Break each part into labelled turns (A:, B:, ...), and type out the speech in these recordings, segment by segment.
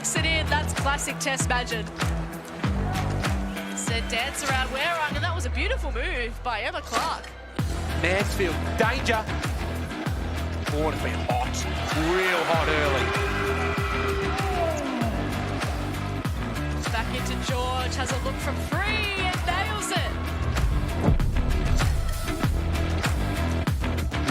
A: flicks it in. That's classic Tess Madgen. Said dance around Werung, and that was a beautiful move by Emma Clark.
B: Mansfield, danger. Oh, it's been hot, real hot early.
A: Back into George, has a look from free and nails it.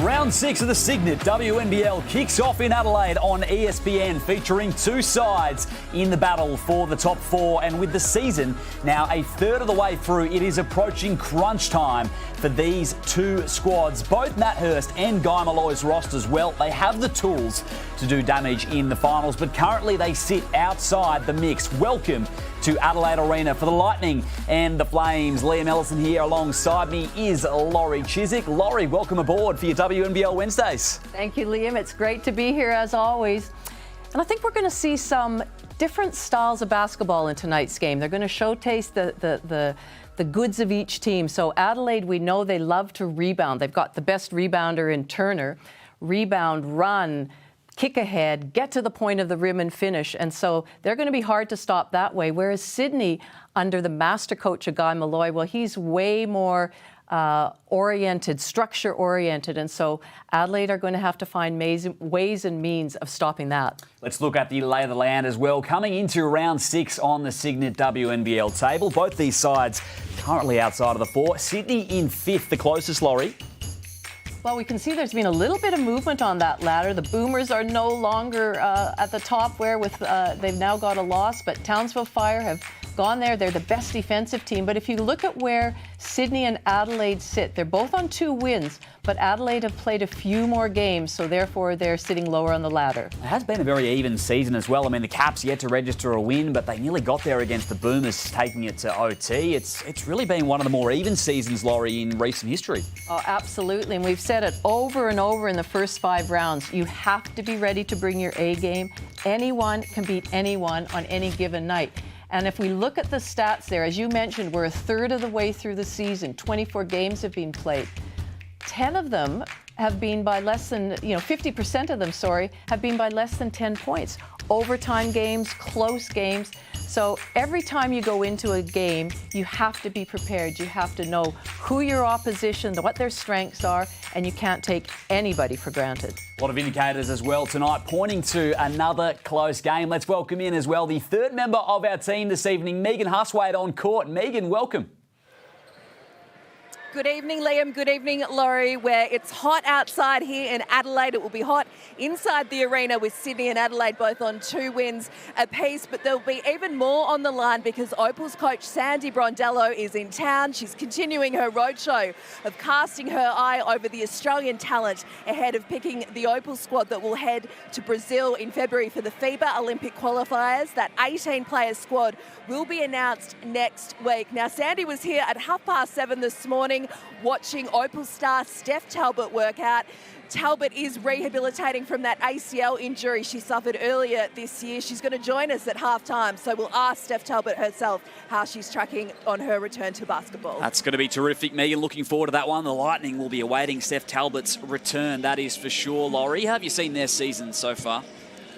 C: Round 6 of the Cygnett WNBL kicks off in Adelaide on ESPN, featuring two sides in the battle for the top 4. And with the season now a third of the way through, it is approaching crunch time for these two squads. Both Nat Hurst and Guy Malloy's rosters, well, they have the tools to do damage in the finals, but currently they sit outside the mix. Welcome to Adelaide Arena for the Lightning and the Flames. Liam Ellison here alongside me is Laurie Chiswick. Laurie, welcome aboard for your WNBL Wednesdays.
D: Thank you, Liam. It's great to be here as always. And I think we're going to see some different styles of basketball in tonight's game. They're going to showcase the goods of each team. So Adelaide, we know they love to rebound. They've got the best rebounder in Turner. Rebound, run, kick ahead, get to the point of the rim and finish. And so they're going to be hard to stop that way. Whereas Sydney, under the master coach of Guy Malloy, well, he's way more oriented, structure oriented. And so Adelaide are going to have to find ways and means of stopping that.
C: Let's look at the lay of the land as well. Coming into round 6 on the Cygnett WNBL table, both these sides currently outside of the 4. Sydney in 5th, the closest, Laurie.
D: Well, we can see there's been a little bit of movement on that ladder. The Boomers are no longer at the top where they've now got a loss, but Townsville Fire have gone there. They're the best defensive team. But if you look at where Sydney and Adelaide sit, they're both on 2 wins, but Adelaide have played a few more games, so therefore they're sitting lower on the ladder.
C: It has been a very even season as well. I mean, the Caps yet to register a win, but they nearly got there against the Boomers, taking it to OT. It's really been one of the more even seasons, Laurie, in recent history.
D: Oh, absolutely. And we've said it over and over in the first 5 rounds. You have to be ready to bring your A game. Anyone can beat anyone on any given night. And if we look at the stats there, as you mentioned, we're a third of the way through the season. 24 games have been played. 10 of them have been by less than, 50% of them, have been by less than 10 points. Overtime games, close games. So every time you go into a game, you have to be prepared. You have to know who your opposition, what their strengths are, and you can't take anybody for granted.
C: A lot of indicators as well tonight pointing to another close game. Let's welcome in as well the third member of our team this evening, Megan Huswaite on court. Megan, welcome.
E: Good evening, Liam. Good evening, Laurie. Where it's hot outside here in Adelaide, it will be hot inside the arena with Sydney and Adelaide both on 2 wins apiece. But there'll be even more on the line because Opal's coach Sandy Brondello is in town. She's continuing her roadshow of casting her eye over the Australian talent ahead of picking the Opal squad that will head to Brazil in February for the FIBA Olympic qualifiers. That 18-player squad will be announced next week. Now, Sandy was here at 7:30 this morning watching Opal star Steph Talbot work out. Talbot is rehabilitating from that ACL injury she suffered earlier this year. She's going to join us at halftime, so we'll ask Steph Talbot herself how she's tracking on her return to basketball.
C: That's going to be terrific, Megan. Looking forward to that one. The Lightning will be awaiting Steph Talbot's return, that is for sure. Laurie, how have you seen their season so far?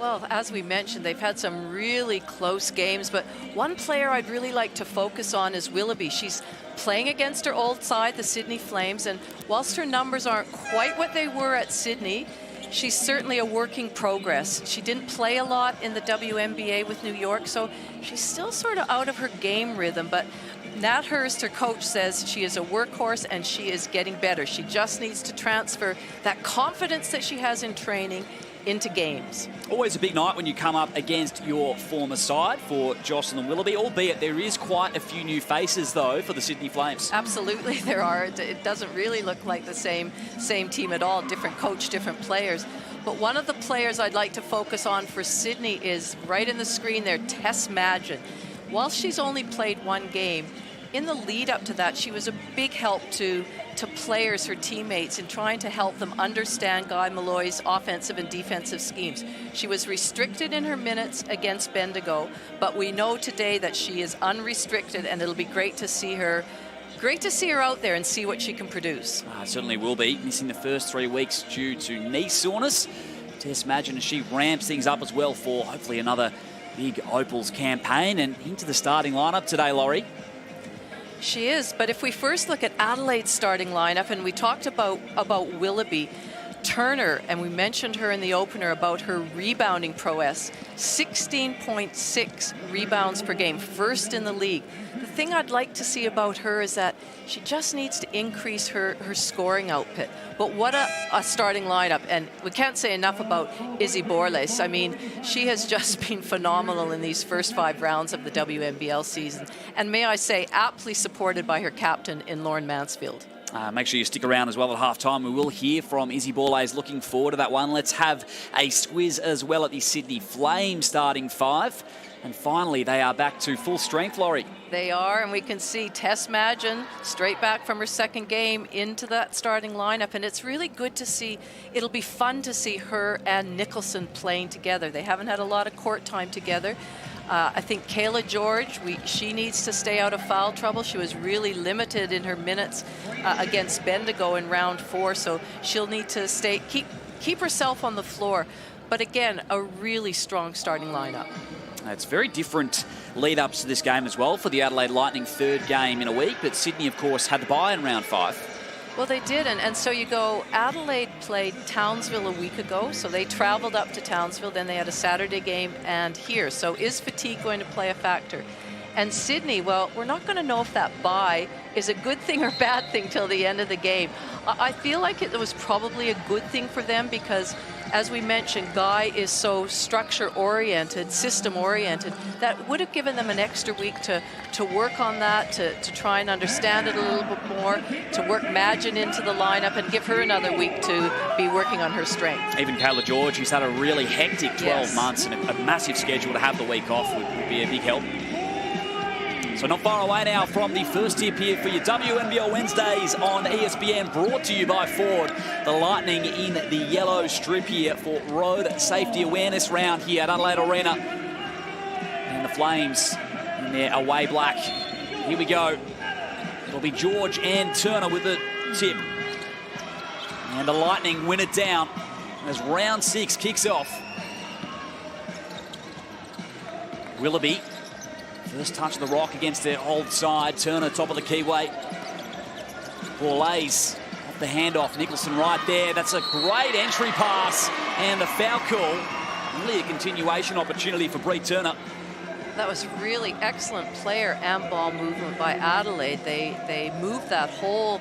D: Well, as we mentioned, they've had some really close games, but one player I'd really like to focus on is Willoughby. She's playing against her old side, the Sydney Flames, and whilst her numbers aren't quite what they were at Sydney, she's certainly a work in progress. She didn't play a lot in the WNBA with New York, so she's still sort of out of her game rhythm, but Nat Hurst, her coach, says she is a workhorse and she is getting better. She just needs to transfer that confidence that she has in training into games.
C: Always a big night when you come up against your former side for Jocelyn Willoughby, albeit there is quite a few new faces, though, for the Sydney Flames.
D: Absolutely, there are. It doesn't really look like the same team at all. Different coach, different players. But one of the players I'd like to focus on for Sydney is right in the screen there, Tess Madgen. While she's only played 1 game, in the lead up to that, she was a big help to players, her teammates, in trying to help them understand Guy Malloy's offensive and defensive schemes. She was restricted in her minutes against Bendigo, but we know today that she is unrestricted, and it'll be great to see her out there and see what she can produce.
C: Certainly will be. Missing the first 3 weeks due to knee soreness. Tess Madgen, as she ramps things up as well for hopefully another big Opals campaign and into the starting lineup today, Laurie.
D: She is, but if we first look at Adelaide's starting lineup, and we talked about Willoughby, Turner, and we mentioned her in the opener about her rebounding prowess, 16.6 rebounds per game, first in the league. The thing I'd like to see about her is that she just needs to increase her scoring output. But what a starting lineup. And we can't say enough about Izzy Borles. I mean, she has just been phenomenal in these first 5 rounds of the WNBL season. And may I say, aptly supported by her captain in Lauren Mansfield.
C: Make sure you stick around as well at halftime. We will hear from Izzy Borles. Looking forward to that one. Let's have a squiz as well at the Sydney Flames starting 5. And finally, they are back to full strength, Laurie.
D: They are, and we can see Tess Madgen straight back from her second game into that starting lineup. And it's really good to see. It'll be fun to see her and Nicholson playing together. They haven't had a lot of court time together. I think Kayla George, she needs to stay out of foul trouble. She was really limited in her minutes against Bendigo in round 4, so she'll need to keep herself on the floor. But again, a really strong starting lineup.
C: It's very different lead-ups to this game as well for the Adelaide Lightning, 3rd game in a week. But Sydney, of course, had the bye in round 5.
D: Well, they did, and so you go, Adelaide played Townsville a week ago, so they traveled up to Townsville, then they had a Saturday game and here. So is fatigue going to play a factor? And Sydney, well, we're not going to know if that bye is a good thing or bad thing till the end of the game. I feel like it was probably a good thing for them because, as we mentioned, Guy is so structure-oriented, system-oriented, that would have given them an extra week to work on that, to try and understand it a little bit more, to work Madgen into the lineup and give her another week to be working on her strength.
C: Even Kayla George, who's had a really hectic 12 months and a massive schedule, to have the week off would be a big help. So not far away now from the first tip here for your WNBL Wednesdays on ESPN, brought to you by Ford. The Lightning in the yellow strip here for road safety awareness round here at Adelaide Arena. And the Flames in their away black. Here we go. It'll be George and Turner with the tip. And the Lightning win it down as round 6 kicks off. Willoughby. First touch of the rock against their old side. Turner, top of the keyway. Borles off the handoff. Nicholson right there. That's a great entry pass. And the foul call. Really a continuation opportunity for Bree Turner.
D: That was really excellent player and ball movement by Adelaide. They moved that whole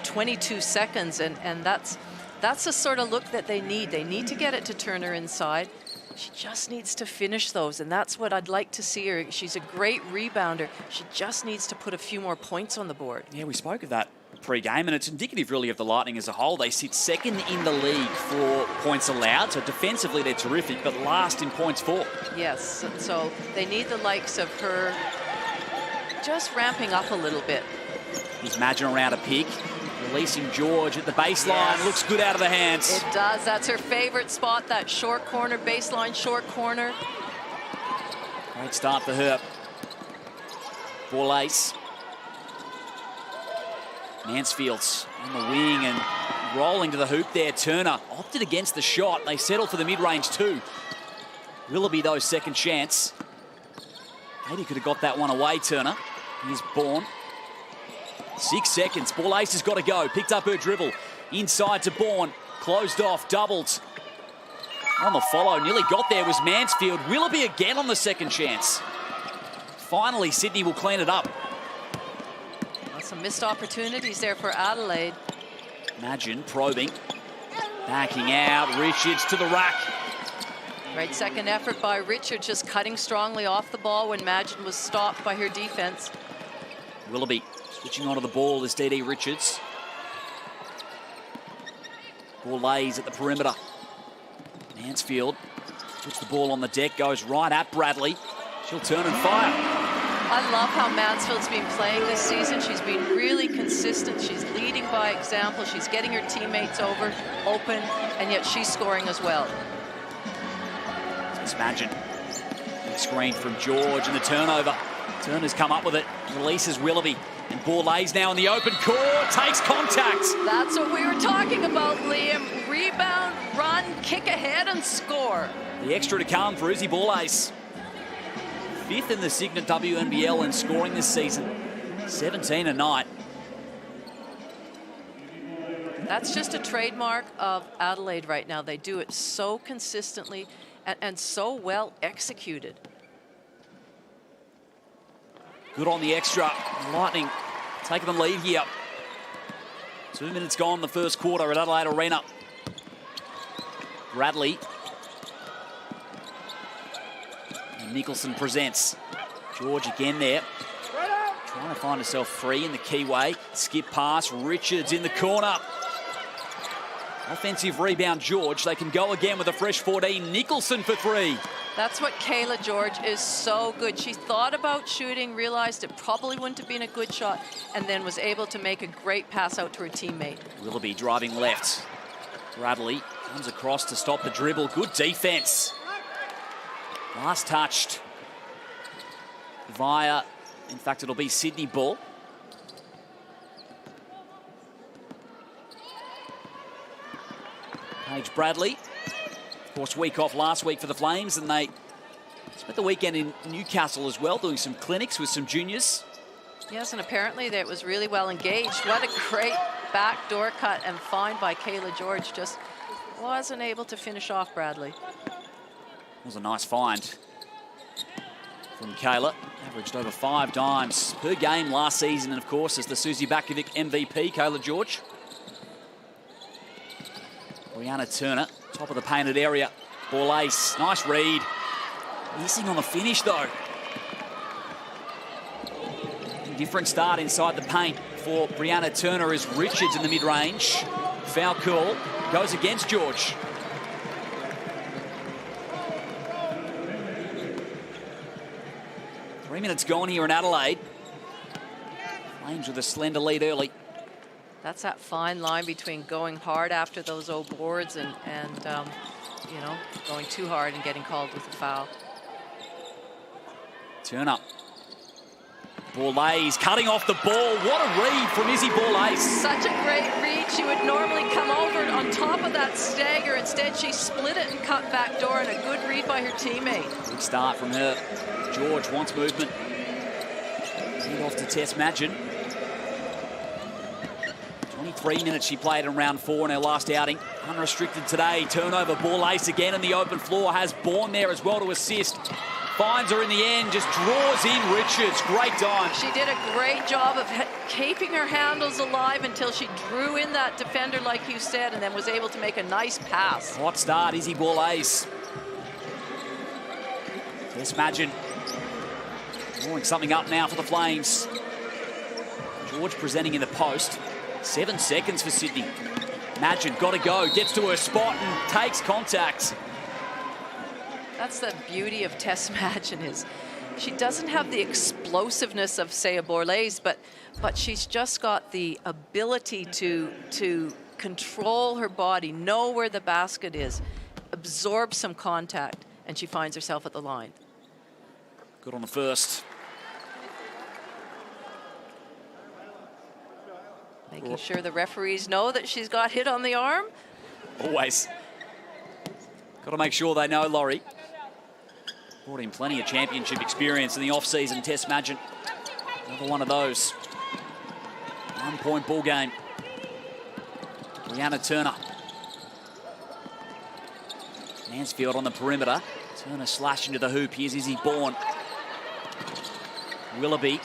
D: 22 seconds, and that's the sort of look that they need. They need to get it to Turner inside. She just needs to finish those, and that's what I'd like to see her. She's a great rebounder. She just needs to put a few more points on the board.
C: Yeah, we spoke of that pre-game, and it's indicative really of the Lightning as a whole. They sit 2nd in the league for points allowed, so defensively they're terrific, but last in points for.
D: Yes, so they need the likes of her just ramping up a little bit.
C: Here's Madgen around a pick. Releasing George at the baseline.
D: Yes.
C: Looks good out of the hands.
D: It does. That's her favorite spot, that short corner, baseline short corner.
C: Great start for her. Borles. Mansfield's on the wing and rolling to the hoop there. Turner opted against the shot. They settled for the mid-range too. Willoughby, though, second chance. Maybe could have got that one away, Turner. Here's Bourne. 6 seconds. Borles has got to go. Picked up her dribble. Inside to Bourne. Closed off. Doubled. On the follow. Nearly got there was Mansfield. Willoughby again on the second chance. Finally, Sydney will clean it up.
D: Well, some missed opportunities there for Adelaide.
C: Madgen probing. Backing out. Richards to the rack.
D: Great second effort by Richards, just cutting strongly off the ball when Madgen was stopped by her defense.
C: Willoughby switching onto the ball is D.D. Richards. Borles at the perimeter. Mansfield puts the ball on the deck, goes right at Bradley. She'll turn and fire.
D: I love how Mansfield's been playing this season. She's been really consistent. She's leading by example. She's getting her teammates open, and yet she's scoring as well.
C: It's Madgen. Screen from George and the turnover. Turner's come up with it. Releases Willoughby. And Borles now in the open court. Takes contact.
D: That's what we were talking about, Liam. Rebound, run, kick ahead, and score.
C: The extra to come for Izzy Borles. 5th in the Cygnett WNBL in scoring this season. 17 a night.
D: That's just a trademark of Adelaide right now. They do it so consistently and so well executed.
C: Good on the extra. Lightning taking the lead here. 2 minutes gone in the first quarter at Adelaide Arena. Bradley. And Nicholson presents. George again there. Trying to find herself free in the key way. Skip pass. Richards in the corner. Offensive rebound, George. They can go again with a fresh 14. Nicholson for 3.
D: That's what Kayla George is so good. She thought about shooting, realized it probably wouldn't have been a good shot, and then was able to make a great pass out to her teammate.
C: Willoughby driving left. Bradley comes across to stop the dribble. Good defense. Last touched via, in fact, it'll be Sydney ball. Paige Bradley. Of course, week off last week for the Flames, and they spent the weekend in Newcastle as well, doing some clinics with some juniors.
D: Yes, and apparently that was really well engaged. What a great backdoor cut and find by Kayla George. Just wasn't able to finish off Bradley.
C: It was a nice find from Kayla. Averaged over 5 dimes per game last season, and of course, as the Susie Bakovic MVP, Kayla George. Brianna Turner, top of the painted area. Ball ace, nice read. Missing on the finish though. Different start inside the paint for Brianna Turner as Richards in the mid-range. Foul call, goes against George. Three minutes gone here in Adelaide. Flames with a slender lead early.
D: That's that fine line between going hard after those old boards and you know, going too hard and getting called with a foul.
C: Turner. Borlase cutting off the ball. What a read from Izzy Borlase.
D: Such a great read. She would normally come over on top of that stagger. Instead, she split it and cut back door, and a good read by her teammate.
C: Good start from her. George wants movement. Hand off to Tess Madgen. 23 minutes she played in round 4 in her last outing. Unrestricted today. Turnover, Borlase again in the open floor. Has Bourne there as well to assist. Finds her in the end, just draws in Richards. Great dime.
D: She did a great job of keeping her handles alive until she drew in that defender, like you said, and then was able to make a nice pass.
C: Hot start, Izzy Borlase. Tess Madgen drawing something up now for the Flames. George presenting in the post. 7 seconds for Sydney. Madgen got to go, gets to her spot and takes contact.
D: That's the beauty of Tess Madgen, is she doesn't have the explosiveness of, say, a Borlase, but she's just got the ability to control her body, know where the basket is, absorb some contact, and she finds herself at the line.
C: Good on the first.
D: Making sure the referees know that she's got hit on the arm.
C: Always. Got to make sure they know, Laurie. Brought in plenty of championship experience in the off-season. Tess Madgen, another one of those. 1-point ball game. Brianna Turner. Mansfield on the perimeter. Turner slash into the hoop. Here's Izzy Bourne. Willoughby.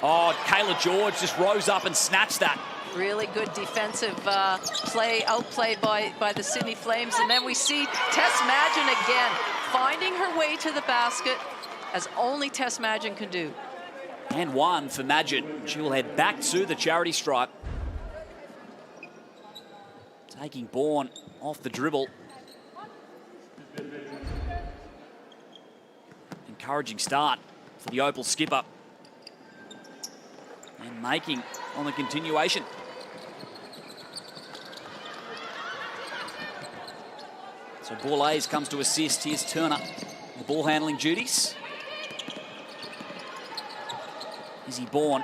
C: Oh, Kayla George just rose up and snatched that.
D: Really good defensive outplay by the Sydney Flames. And then we see Tess Madgen again, finding her way to the basket, as only Tess Madgen can do.
C: And one for Madgen. She will head back to the charity stripe. Taking Bourne off the dribble. Encouraging start for the Opal skipper. And making on the continuation. So Borlase comes to assist. Here's Turner. The ball handling duties. Izzy Bourne,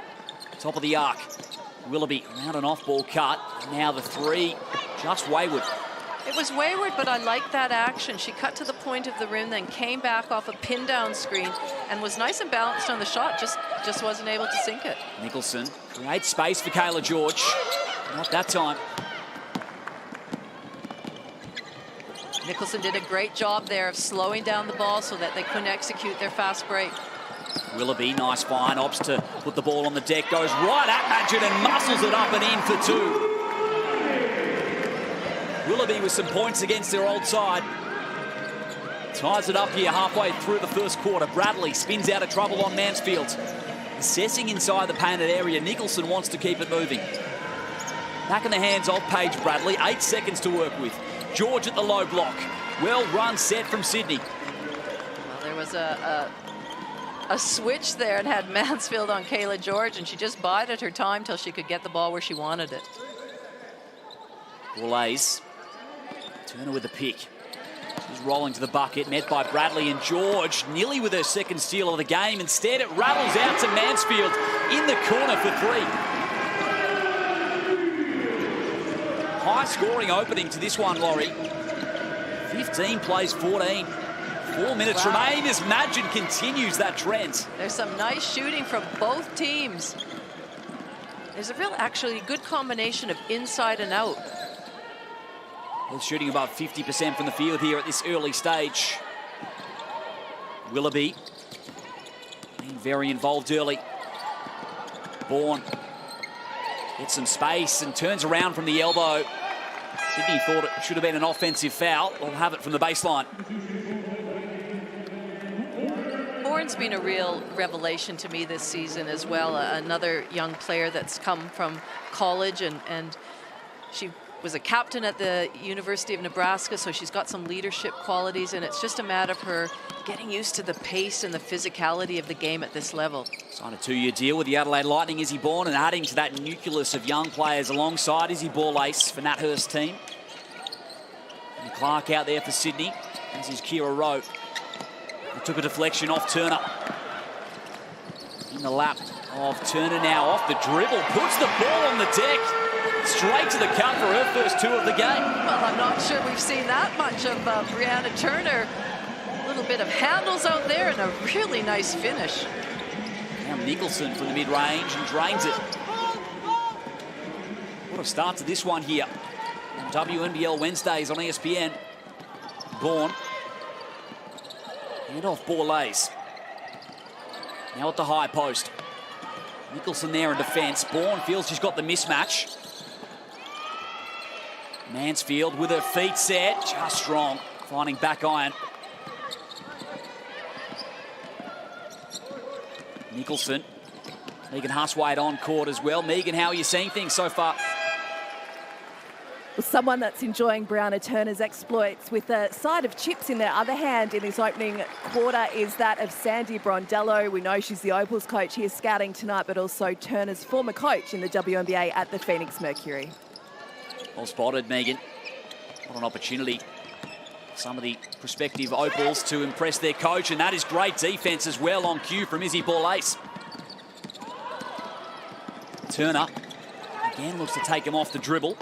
C: top of the arc. Willoughby around an off-ball cut. Now the three, just wayward.
D: It was wayward, but I liked that action. She cut to the point of the rim, then came back off a pin down screen and was nice and balanced on the shot, just wasn't able to sink it.
C: Nicholson creates space for Kayla George. Not that time.
D: Nicholson did a great job there of slowing down the ball so that they couldn't execute their fast break.
C: Willoughby, nice find, opts to put the ball on the deck, goes right at Madgen and muscles it up and in for two. Willoughby with some points against their old side. Ties it up here halfway through the first quarter. Bradley spins out of trouble on Mansfield. Assessing inside the painted area, Nicholson wants to keep it moving. Back in the hands of Paige Bradley, 8 seconds to work with. George at the low block. Well run set from Sydney.
D: Well, there was a switch there and had Mansfield on Kayla George, and she just bided her time till she could get the ball where she wanted it.
C: Borlase. Turner with the pick. She's rolling to the bucket, met by Bradley and George, nearly with her second steal of the game. Instead, it rattles out to Mansfield in the corner for three. High scoring opening to this one, Laurie. 15 plays 14. 4 minutes remain as Madgen continues that trend.
D: There's some nice shooting from both teams. There's a real, actually, good combination of inside and out.
C: Both shooting above 50% from the field here at this early stage. Willoughby being very involved early. Bourne gets some space and turns around from the elbow. Sydney thought it should have been an offensive foul. We'll have it from the baseline.
D: Bourne's been a real revelation to me this season as well. Another young player that's come from college, and she was a captain at the University of Nebraska, so she's got some leadership qualities, and it's just a matter of her getting used to the pace and the physicality of the game at this level.
C: Signed a 2-year deal with the Adelaide Lightning, Izzy Bourne, and adding to that nucleus of young players alongside Izzy Borlase for Nat Hurst's team. And Clark out there for Sydney, as is Kira Rowe. He took a deflection off Turner. In the lap of Turner now, off the dribble, puts the ball on the deck. Straight to the cup for her first two of the game.
D: Well, I'm not sure we've seen that much of Brianna Turner. A little bit of handles out there and a really nice finish.
C: Now Nicholson from the mid-range and drains it. What a start to this one here. On WNBL Wednesdays on ESPN. Bourne. Hand off Borlase. Now at the high post. Nicholson there in defence. Bourne feels she's got the mismatch. Mansfield with her feet set, just strong, finding back iron. Nicholson. Megan Huswaite on court as well. Megan, how are you seeing things so far?
E: Well, someone that's enjoying Brianna Turner's exploits with a side of chips in their other hand in this opening quarter is that of Sandy Brondello. We know she's the Opals coach here scouting tonight, but also Turner's former coach in the WNBA at the Phoenix Mercury.
C: Well spotted, Megan. What an opportunity. Some of the prospective Opals to impress their coach, and that is great defence as well on cue from Izzy Borlase. Turner again looks to take him off the dribble.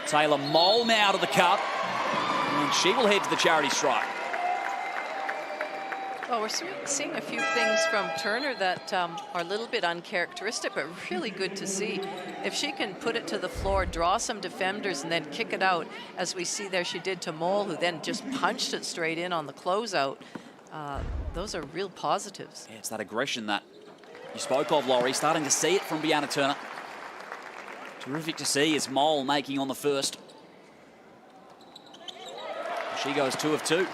C: Taylor Mole now to the cup, and she will head to the charity stripe.
D: Well, we're seeing a few things from Turner that are a little bit uncharacteristic, but really good to see. If she can put it to the floor, draw some defenders, and then kick it out, as we see there she did to Mole, who then just punched it straight in on the closeout, those are real positives.
C: Yeah, it's that aggression that you spoke of, Laurie. Starting to see it from Brianna Turner. Terrific to see as Mole making on the first. She goes 2 of 2.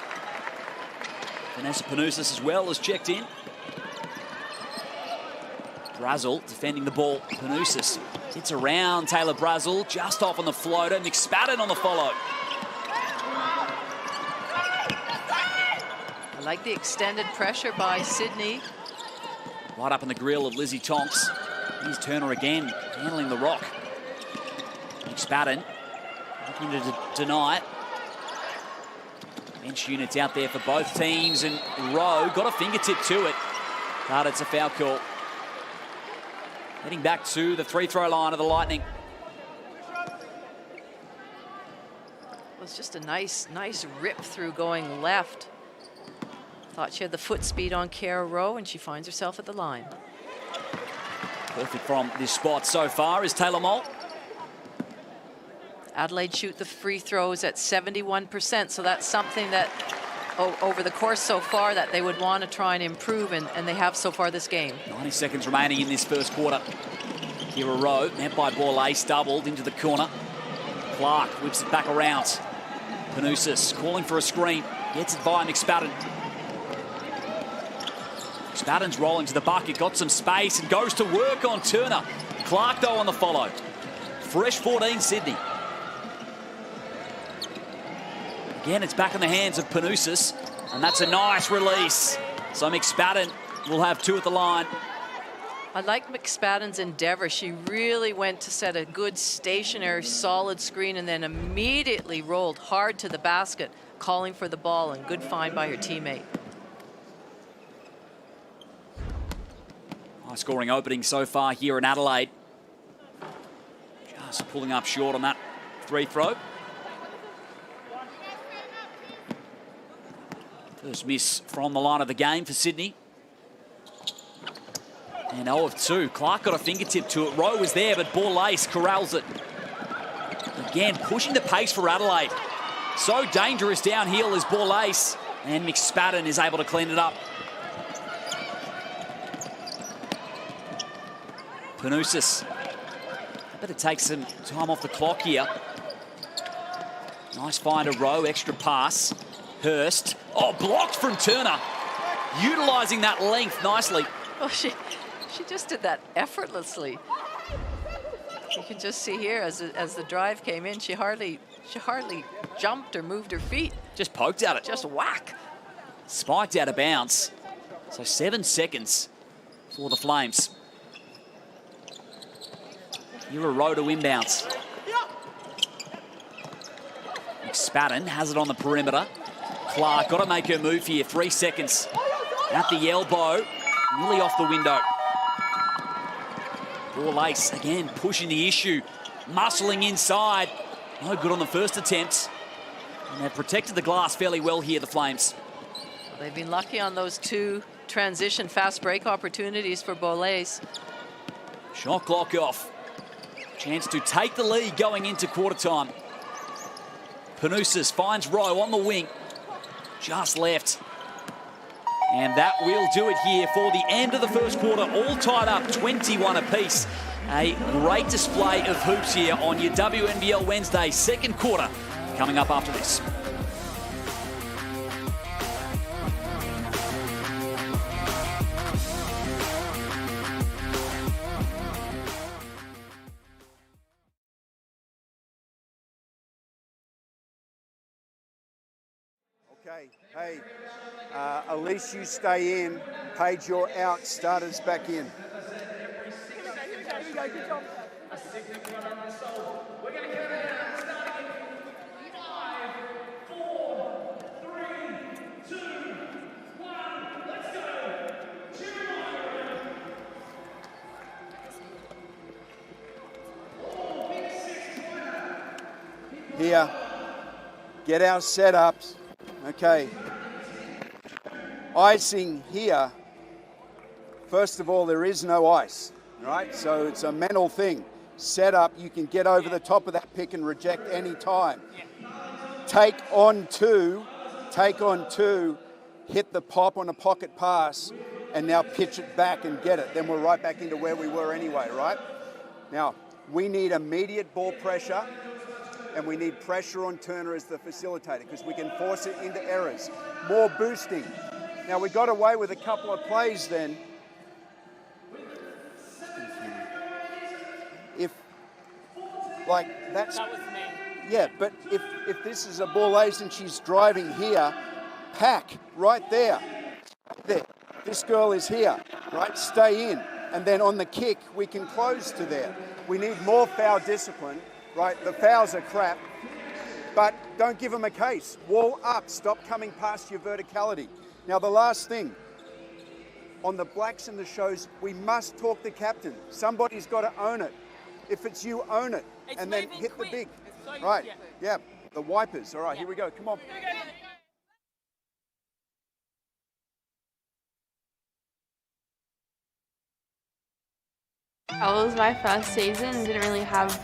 C: Vanessa Panousis as well has checked in. Brazel defending the ball. Panousis hits around Taylor Brazel, just off on the floater. McSpadden on the follow.
D: I like the extended pressure by Sydney.
C: Right up in the grill of Lizzie Tonks. Here's Turner again, handling the rock. McSpadden looking to deny it. Bench units out there for both teams, and Rowe got a fingertip to it, but it's a foul call. Heading back to the free throw line of the Lightning.
D: Well, it's just a nice rip through going left. Thought she had the foot speed on Kara Rowe, and she finds herself at the line.
C: Perfect from this spot so far is Taylor Moult.
D: Adelaide shoot the free throws at 71%, so that's something that over the course so far that they would want to try and improve, and they have so far this game.
C: 90 seconds remaining in this first quarter. Kara Rowe, met by bola, doubled into the corner. Clark whips it back around. Panousis calling for a screen, gets it by McSpadden. McSpadden's rolling to the bucket, got some space and goes to work on Turner. Clark though on the follow. Fresh 14 Sydney. Again, it's back in the hands of Panousis, and that's a nice release. So McSpadden will have 2 at the line.
D: I like McSpadden's endeavor. She really went to set a good stationary, solid screen and then immediately rolled hard to the basket, calling for the ball, and good find by her teammate.
C: High scoring opening so far here in Adelaide. Just pulling up short on that free throw. First miss from the line of the game for Sydney. And 0 of 2. Clark got a fingertip to it. Rowe was there, but Borlase corrals it. Again, pushing the pace for Adelaide. So dangerous downhill is Borlase. And McSpadden is able to clean it up. Panousis. Better take some time off the clock here. Nice find of Rowe, extra pass. Hurst. Oh, blocked from Turner. Utilising that length nicely.
D: Well, she just did that effortlessly. You can just see here as the drive came in, she hardly jumped or moved her feet.
C: Just poked at it.
D: Just whack.
C: Spiked out of bounds. So 7 seconds for the Flames. Kara Rowe to inbounds. McSpadden has it on the perimeter. Clark got to make her move here. 3 seconds. At the elbow. Nearly off the window. Borlase again pushing the issue. Muscling inside. No good on the first attempt. And they've protected the glass fairly well here, the Flames.
D: They've been lucky on those 2 transition fast break opportunities for Borlase.
C: Shot clock off. Chance to take the lead going into quarter time. Panousis finds Rowe on the wing. Just left. And that will do it here for the end of the first quarter. All tied up, 21 apiece. A great display of hoops here on your WNBL Wednesday. Second quarter coming up after this.
F: Okay, hey, Elise, you stay in. Paige, you're out. Starters back in. Here, get our setups. Okay, icing here. First of all, there is no ice, right? So it's a mental thing. Set up, you can get over the top of that pick and reject any time. Take on two, hit the pop on a pocket pass, and now pitch it back and get it. Then we're right back into where we were anyway, right? Now, we need immediate ball pressure, and we need pressure on Turner as the facilitator because we can force it into errors. More boosting. Now, we got away with a couple of plays then. If, like, that's... That was me. Yeah, but if this is a ball ace and she's driving here, pack right there. There. This girl is here, right? Stay in. And then on the kick, we can close to there. We need more foul discipline. Right, the fouls are crap, but don't give them a case. Wall up, stop coming past your verticality. Now, the last thing, on the blacks and the shows, we must talk the captain. Somebody's got to own it. If it's you, own it, and then hit the big. Right, yeah. the wipers. All right, here we go. Come on.
G: It was my first season and didn't really have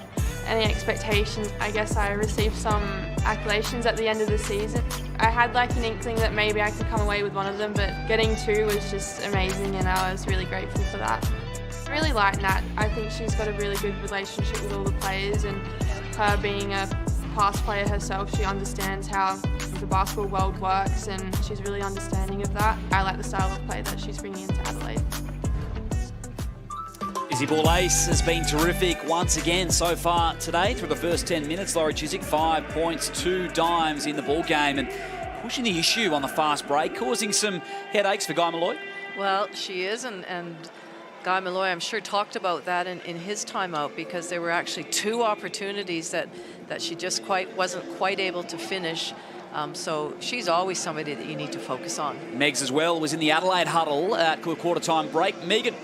G: any expectations. I guess I received some acclamations at the end of the season. I had like an inkling that maybe I could come away with one of them, but getting 2 was just amazing and I was really grateful for that. I really like Nat. I think she's got a really good relationship with all the players, and her being a past player herself, she understands how the basketball world works and she's really understanding of that. I like the style of play that she's bringing into Adelaide.
C: Izzy Ball Ace has been terrific once again so far today through the first 10 minutes. Laurie Chiswick, 5 points, 2 dimes in the ball game, and pushing the issue on the fast break, causing some headaches for Guy Malloy.
D: Well, she is, and Guy Malloy, I'm sure, talked about that in his timeout, because there were actually 2 opportunities that she just wasn't quite able to finish. So she's always somebody that you need to focus on.
C: Megs as well was in the Adelaide huddle at quarter-time break. Megan.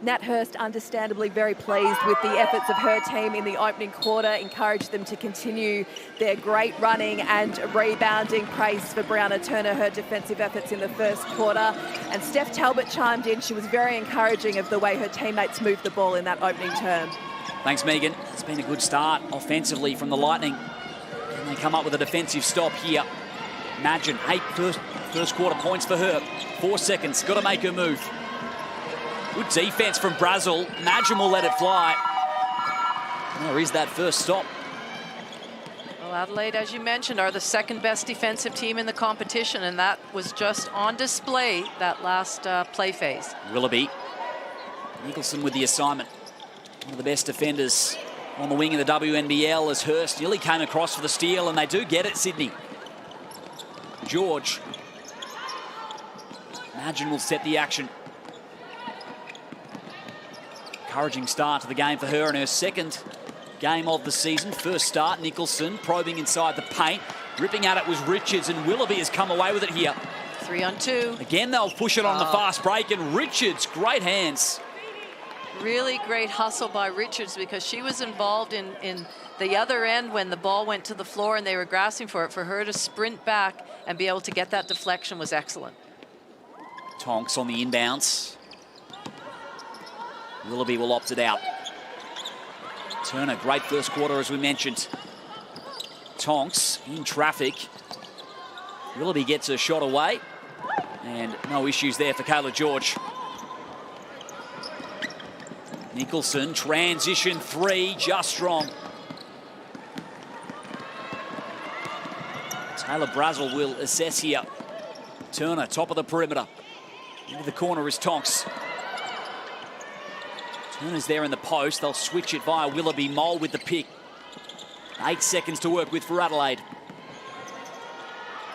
E: Nat Hurst understandably very pleased with the efforts of her team in the opening quarter, encouraged them to continue their great running and rebounding. Praise for Brianna Turner, her defensive efforts in the first quarter. And Steph Talbot chimed in. She was very encouraging of the way her teammates moved the ball in that opening term.
C: Thanks, Megan. It's been a good start offensively from the Lightning. And they come up with a defensive stop here. Imagine 8 first quarter points for her. 4 seconds, got to make her move. Good defense from Brazil. Madgen will let it fly. There is that first stop.
D: Well, Adelaide, as you mentioned, are the 2nd best defensive team in the competition, and that was just on display that last play phase.
C: Willoughby. Nicholson with the assignment. One of the best defenders on the wing of the WNBL as Hurst nearly came across for the steal, and they do get it, Sydney. George. Madgen will set the action. Encouraging start to the game for her in her 2nd game of the season. First start, Nicholson probing inside the paint. Ripping at it was Richards, and Willoughby has come away with it here.
D: 3 on 2.
C: Again, they'll push it on the fast break, and Richards, great hands.
D: Really great hustle by Richards, because she was involved in the other end when the ball went to the floor and they were grasping for it. For her to sprint back and be able to get that deflection was excellent.
C: Tonks on the inbounds. Willoughby will opt it out. Turner, great first quarter as we mentioned. Tonks in traffic. Willoughby gets a shot away. And no issues there for Kayla George. Nicholson, transition 3, just strong. Taylor Brazil will assess here. Turner, top of the perimeter. Into the corner is Tonks. Turner's there in the post. They'll switch it via Willoughby. Mole with the pick. 8 seconds to work with for Adelaide.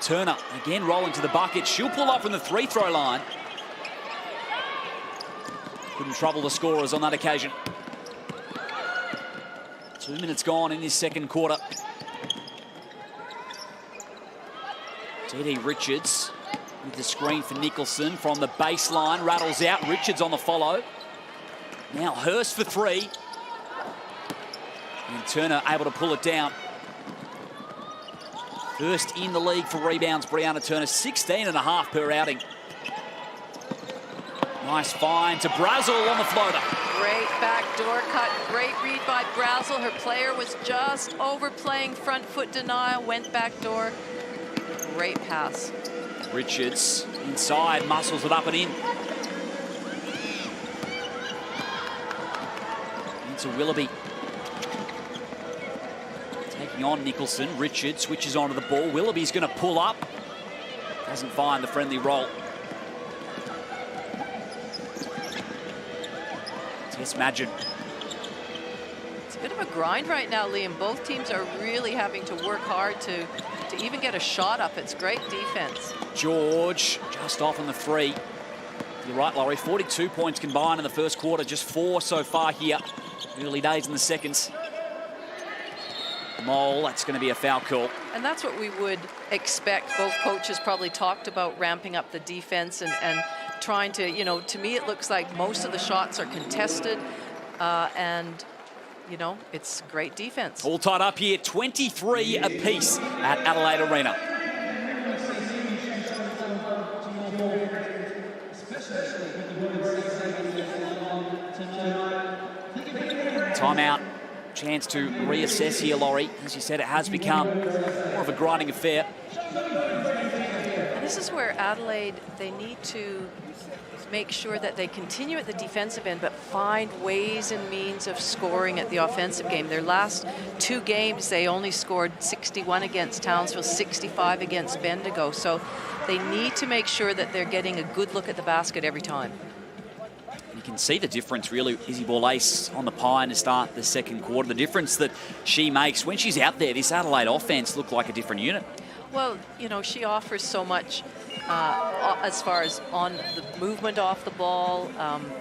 C: Turner again rolling to the bucket. She'll pull up from the 3-throw line. Couldn't trouble the scorers on that occasion. 2 minutes gone in this 2nd quarter. TD Richards with the screen for Nicholson from the baseline. Rattles out. Richards on the follow. Now Hurst for 3. And Turner able to pull it down. First in the league for rebounds, Brianna Turner, 16.5 per outing. Nice find to Brazil on the floater.
D: Great backdoor cut, great read by Brazil. Her player was just overplaying front foot denial, went backdoor. Great pass.
C: Richards inside, muscles it up and in. Into Willoughby. Taking on Nicholson. Richards switches onto the ball. Willoughby's going to pull up. Doesn't find the friendly roll. Tess Madgen.
D: It's a bit of a grind right now, Liam. Both teams are really having to work hard to even get a shot up. It's great defense.
C: George just off on the 3. You're right, Laurie. 42 points combined in the first quarter. Just 4 so far here. Early days in the seconds. Mole, that's going to be a foul call.
D: And that's what we would expect. Both coaches probably talked about ramping up the defense and trying to, you know, to me it looks like most of the shots are contested. And you know, it's great defense.
C: All tied up here, 23 apiece at Adelaide Arena. Timeout. Chance to reassess here, Laurie. As you said, it has become more of a grinding affair.
D: And this is where Adelaide, they need to make sure that they continue at the defensive end, but find ways and means of scoring at the offensive game. Their last 2 games, they only scored 61 against Townsville, 65 against Bendigo. So they need to make sure that they're getting a good look at the basket every time.
C: You can see the difference, really. Izzy Borlase on the pine to start the second quarter. The difference that she makes when she's out there, this Adelaide offense looked like a different unit.
D: Well, you know, she offers so much as far as on the movement off the ball,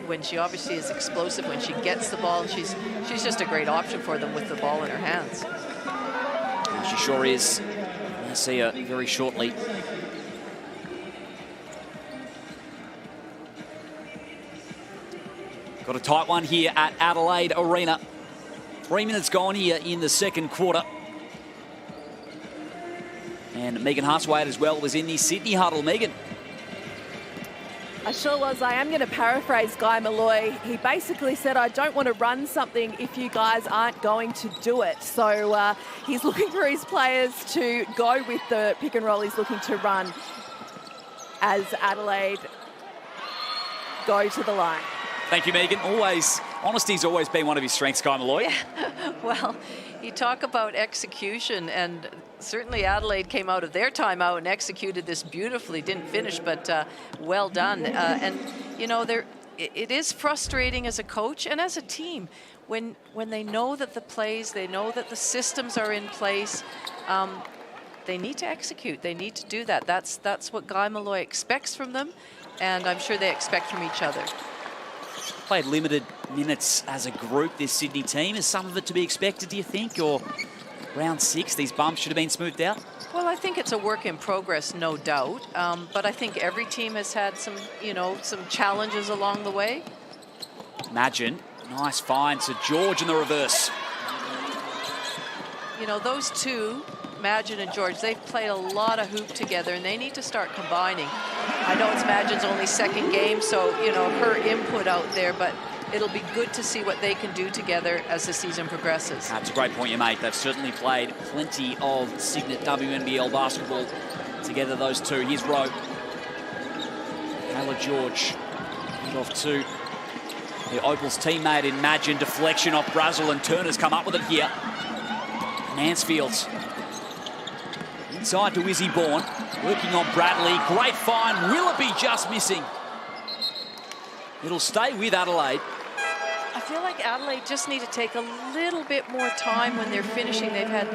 D: when she obviously is explosive, when she gets the ball, she's just a great option for them with the ball in her hands.
C: She sure is. We'll see her very shortly. Got a tight one here at Adelaide Arena. 3 minutes gone here in the second quarter. And Megan Hartswaite as well was in the Sydney huddle. Megan.
E: I sure was. I am going to paraphrase Guy Malloy. He basically said, I don't want to run something if you guys aren't going to do it. So he's looking for his players to go with the pick and roll he's looking to run as Adelaide go to the line.
C: Thank you, Megan. Honesty's always been one of his strengths, Guy Malloy.
D: Yeah. Well, you talk about execution, and certainly Adelaide came out of their timeout and executed this beautifully. Didn't finish, but well done. And, you know, it is frustrating as a coach and as a team when they know that the plays, they know that the systems are in place. They need to execute. They need to do that. That's what Guy Malloy expects from them, and I'm sure they expect from each other.
C: Played limited minutes as a group, this Sydney team. Is some of it to be expected, do you think? Or round 6, these bumps should have been smoothed out?
D: Well, I think it's a work in progress, no doubt. But I think every team has had some, you know, some challenges along the way.
C: Imagine. Nice find to George in the reverse.
D: You know, those two, Magin and George, they've played a lot of hoop together, and they need to start combining. I know it's Magin's only second game, so, you know, her input out there, but it'll be good to see what they can do together as the season progresses.
C: That's a great point you make. They've certainly played plenty of Cygnett WNBL basketball together, those two. Here's Rowe. Kayla George. Hand off to the Opal's teammate in Magin. Deflection off Brazel, and Turner's come up with it here. Mansfield. Inside to Izzy Bourne. Working on Bradley. Great find. Willoughby just missing. It'll stay with Adelaide.
D: I feel like Adelaide just need to take a little bit more time when they're finishing. They've had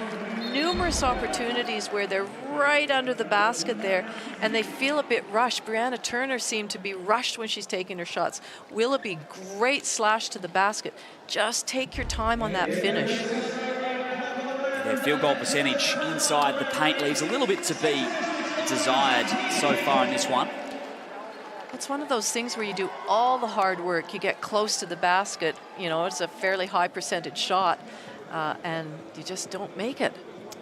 D: numerous opportunities where they're right under the basket there, and they feel a bit rushed. Brianna Turner seemed to be rushed when she's taking her shots. Willoughby, great slash to the basket. Just take your time on that finish.
C: Their field goal percentage inside the paint leaves a little bit to be desired so far in this one.
D: It's one of those things where you do all the hard work, you get close to the basket, you know, it's a fairly high percentage shot, and you just don't make it.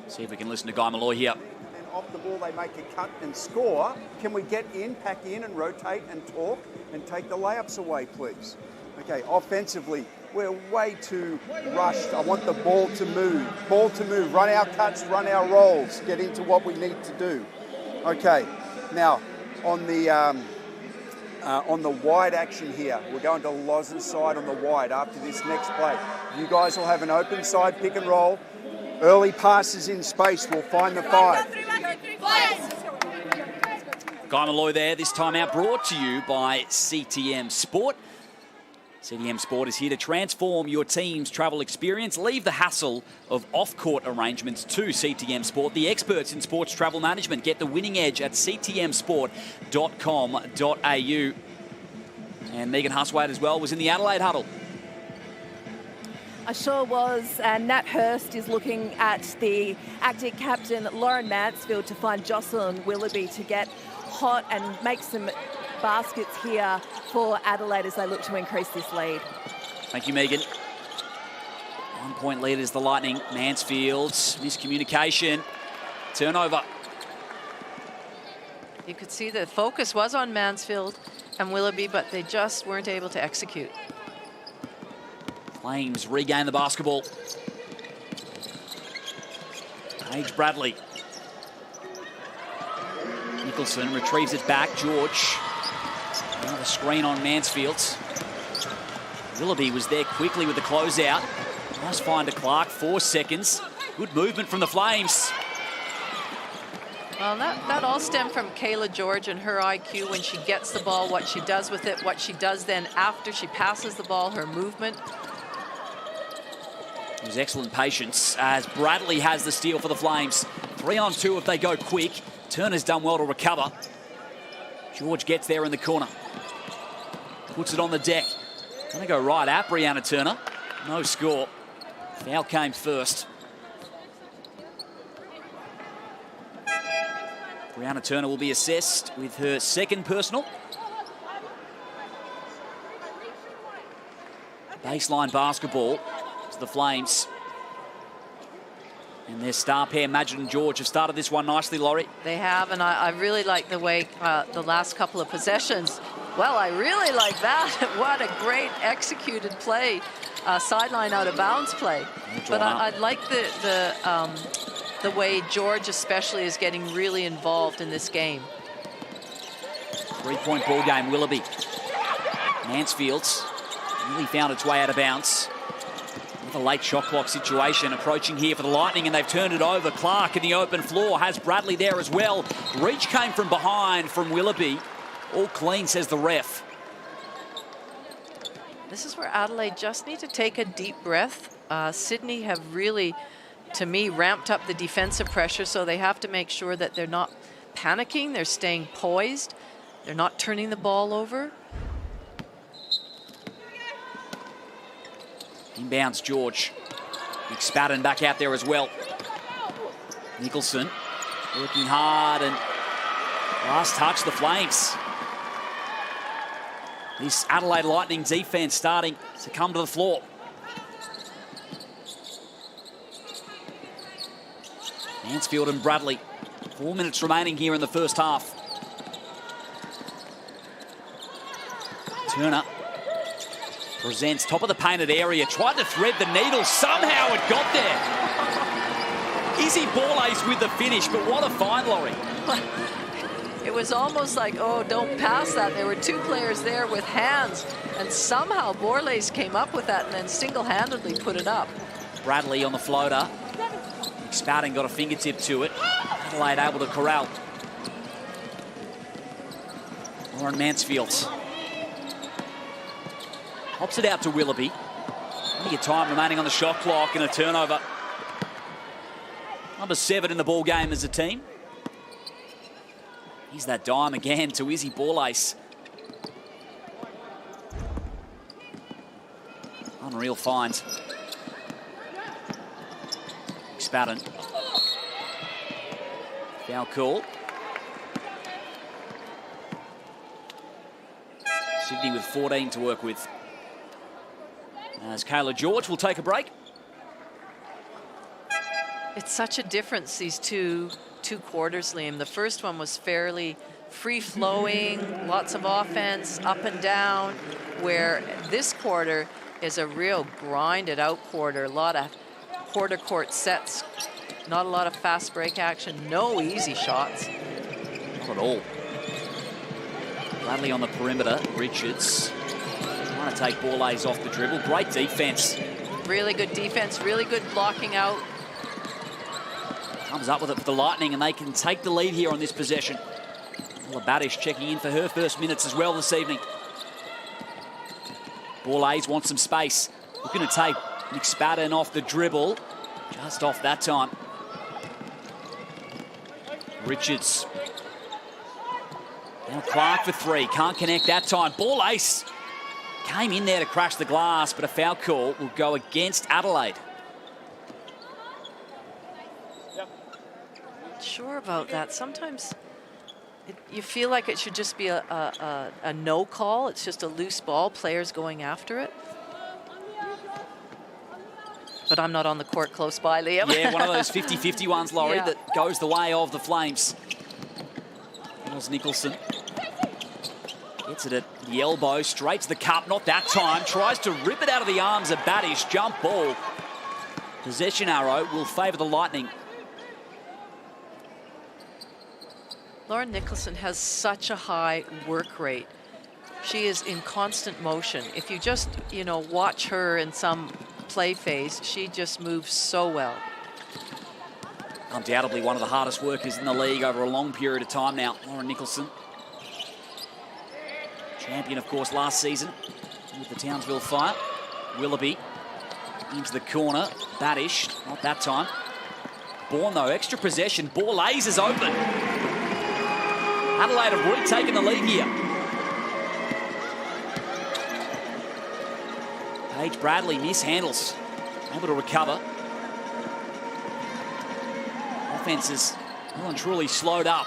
C: See if we can listen to Guy Malloy here.
F: And off the ball, they make a cut and score. Can we get in, pack in and rotate and talk and take the layups away, please? Okay, offensively, we're way too rushed. I want the ball to move. Ball to move. Run our cuts, run our rolls. Get into what we need to do. Okay, now on the wide action here, we're going to Loz's side on the wide after this next play. You guys will have an open side pick and roll. Early passes in space will find the 5.
C: Guy Malloy there, this time out brought to you by CTM Sport. CTM Sport is here to transform your team's travel experience. Leave the hassle of off-court arrangements to CTM Sport, the experts in sports travel management. Get the winning edge at ctmsport.com.au. And Megan Hartswaite as well was in the Adelaide huddle.
E: I sure was, and Nat Hurst is looking at the acting captain Lauren Mansfield to find Jocelyn Willoughby to get hot and make some baskets here for Adelaide as they look to increase this lead.
C: Thank you, Megan. 1-point lead is the Lightning. Mansfield's miscommunication. Turnover.
D: You could see the focus was on Mansfield and Willoughby, but they just weren't able to execute.
C: Flames regain the basketball. Paige Bradley. Nicholson retrieves it back. George. Another screen on Mansfield. Willoughby was there quickly with the closeout. Nice find to Clark, 4 seconds. Good movement from the Flames.
D: Well, that all stemmed from Kayla George and her IQ when she gets the ball, what she does with it, what she does then after she passes the ball, her movement.
C: It was excellent patience as Bradley has the steal for the Flames. 3-on-2 if they go quick. Turner's done well to recover. George gets there in the corner. Puts it on the deck. Gonna go right at Brianna Turner. No score. Foul came first. Brianna Turner will be assessed with her second personal. Baseline basketball to the Flames. And their star pair, Madgen and George, have started this one nicely, Laurie.
D: They have, and I really like the way the last couple of possessions. Well, I really like that. What a great executed play. Sideline out of bounds play. But I like the way George especially is getting really involved in this game.
C: 3-point ball game, Willoughby. Mansfield's really found its way out of bounds. With a late shot clock situation approaching here for the Lightning, and they've turned it over. Clark in the open floor has Bradley there as well. Reach came from behind from Willoughby. All clean, says the ref.
D: This is where Adelaide just need to take a deep breath. Sydney have really, to me, ramped up the defensive pressure, so they have to make sure that they're not panicking, they're staying poised, they're not turning the ball over.
C: Inbounds George. McSpadden back out there as well. Nicholson working hard, and last touch the Flames. This Adelaide Lightning defense starting to come to the floor. Mansfield and Bradley. 4 minutes remaining here in the first half. Turner presents top of the painted area. Tried to thread the needle. Somehow it got there. Izzy Borlase with the finish, but what a find, Laurie.
D: It was almost like, oh, don't pass that. There were two players there with hands, and somehow Borlase came up with that and then single-handedly put it up.
C: Bradley on the floater. Spouting got a fingertip to it. Adelaide able to corral. Lauren Mansfield. Hops it out to Willoughby. Plenty of time remaining on the shot clock and a turnover. Number 7 in the ball game as a team. Here's that dime again to Izzy Borlase. Unreal find. McSpadden. Foul call. Sydney with 14 to work with. As Kayla George will take a break.
D: It's such a difference, these two quarters, Liam. The first one was fairly free-flowing, lots of offense, up and down, where this quarter is a real grinded-out quarter. A lot of quarter-court sets, not a lot of fast break action, no easy shots.
C: Not at all. Bradley on the perimeter. Richards trying to take Borlase off the dribble. Great defense.
D: Really good defense, really good blocking out.
C: Comes up with it for the Lightning, and they can take the lead here on this possession. Labadish checking in for her first minutes as well this evening. Borlase wants some space. Looking to take McSpadden off the dribble. Just off that time. Richards. Now Clark for 3. Can't connect that time. Borlase came in there to crash the glass, but a foul call will go against Adelaide.
D: Sure about that. Sometimes you feel like it should just be a no call. It's just a loose ball, players going after it. But I'm not on the court close by, Liam.
C: Yeah, one of those 50-50 ones, Laurie,
D: Yeah.
C: that goes the way of the Flames. Here's Nicholson. Gets it at the elbow, straight to the cup, not that time. Tries to rip it out of the arms of Badish. Jump ball. Possession arrow will favour the Lightning.
D: Lauren Nicholson has such a high work rate. She is in constant motion. If you just, watch her in some play phase, she just moves so well.
C: Undoubtedly one of the hardest workers in the league over a long period of time now, Lauren Nicholson. Champion, of course, last season with the Townsville Fire. Willoughby into the corner. Badish, not that time. Bourne, though, extra possession. Borlase is open. Adelaide have retaken the lead here. Paige Bradley mishandles. Able to recover. Offense is well and truly slowed up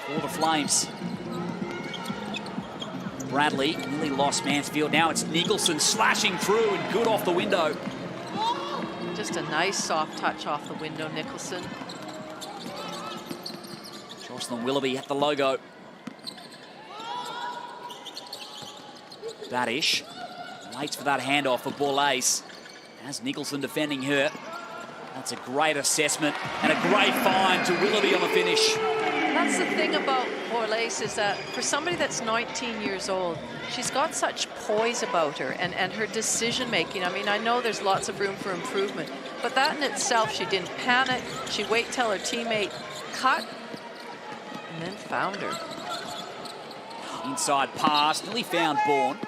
C: for the Flames. Bradley nearly lost Mansfield. Now it's Nicholson slashing through and good off the window.
D: Just a nice soft touch off the window, Nicholson.
C: Jocelyn Willoughby at the logo. Badish waits for that handoff for Borlase. As Nicholson defending her. That's a great assessment and a great find to Willoughby on the finish.
D: That's the thing about Borlase is that for somebody that's 19 years old, she's got such poise about her and her decision making. I mean, I know there's lots of room for improvement, but that in itself, she didn't panic. She waited till her teammate cut and then found her.
C: Inside pass, nearly found Bourne.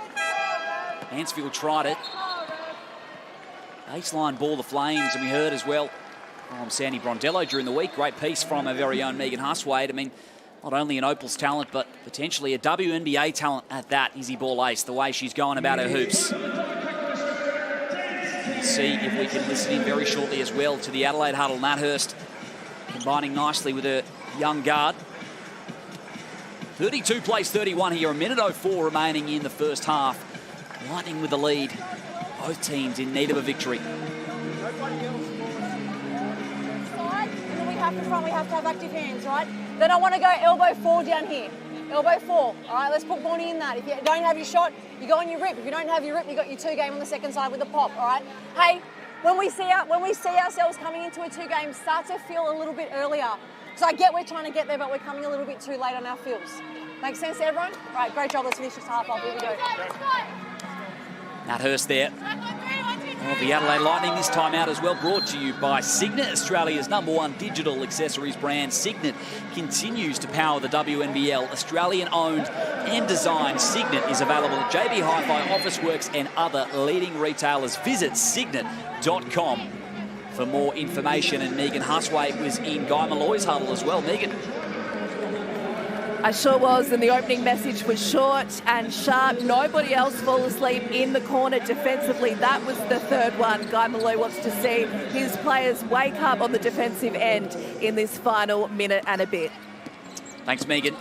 C: Mansfield tried it. Baseline ball, the Flames, and we heard as well from Sandy Brondello during the week. Great piece from our very own Megan Huswaite. I mean, not only an Opals talent, but potentially a WNBA talent at that, Izzy Borlase, the way she's going about her hoops. We'll see if we can listen in very shortly as well to the Adelaide huddle. Nat Hurst combining nicely with her young guard. 32 plays 31 here, a minute 04 remaining in the first half. Lightning with the lead. Both teams in need of a victory.
H: We have to have active hands, right? Then I want to go elbow 4 down here. Elbow 4. All right, let's put Bonnie in that. If you don't have your shot, you go on your rip. If you don't have your rip, you got your 2 game on the second side with a pop. All right. Hey, when we see ourselves coming into a 2 game, start to feel a little bit earlier. So I get we're trying to get there, but we're coming a little bit too late on our feels. Makes sense to everyone? All right, great job. Let's finish this half off. Here we go.
C: Nat Hurst there. Well, the Adelaide Lightning this time out as well, brought to you by Cygnett, Australia's #1 digital accessories brand. Cygnett continues to power the WNBL. Australian owned and designed, Cygnett is available at JB Hi-Fi, Officeworks and other leading retailers. Visit cygnett.com for more information. And Megan Huswaite was in Guy Malloy's huddle as well. Megan.
E: I sure was, and the opening message was short and sharp. Nobody else fall asleep in the corner defensively. That was the third one. Guy Malloy wants to see his players wake up on the defensive end in this final minute and a bit.
C: Thanks, Megan.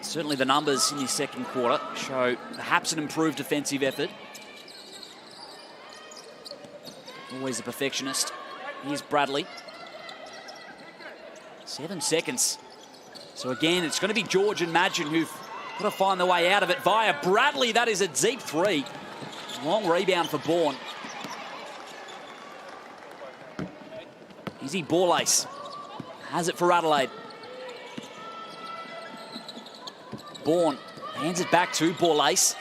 C: Certainly the numbers in this second quarter show perhaps an improved defensive effort. Always a perfectionist. Here's Bradley. 7 seconds. So again, it's going to be George and Madgen who've got to find their way out of it via Bradley. That is a deep 3. Long rebound for Bourne. Izzy Borlase has it for Adelaide. Bourne hands it back to Borlase.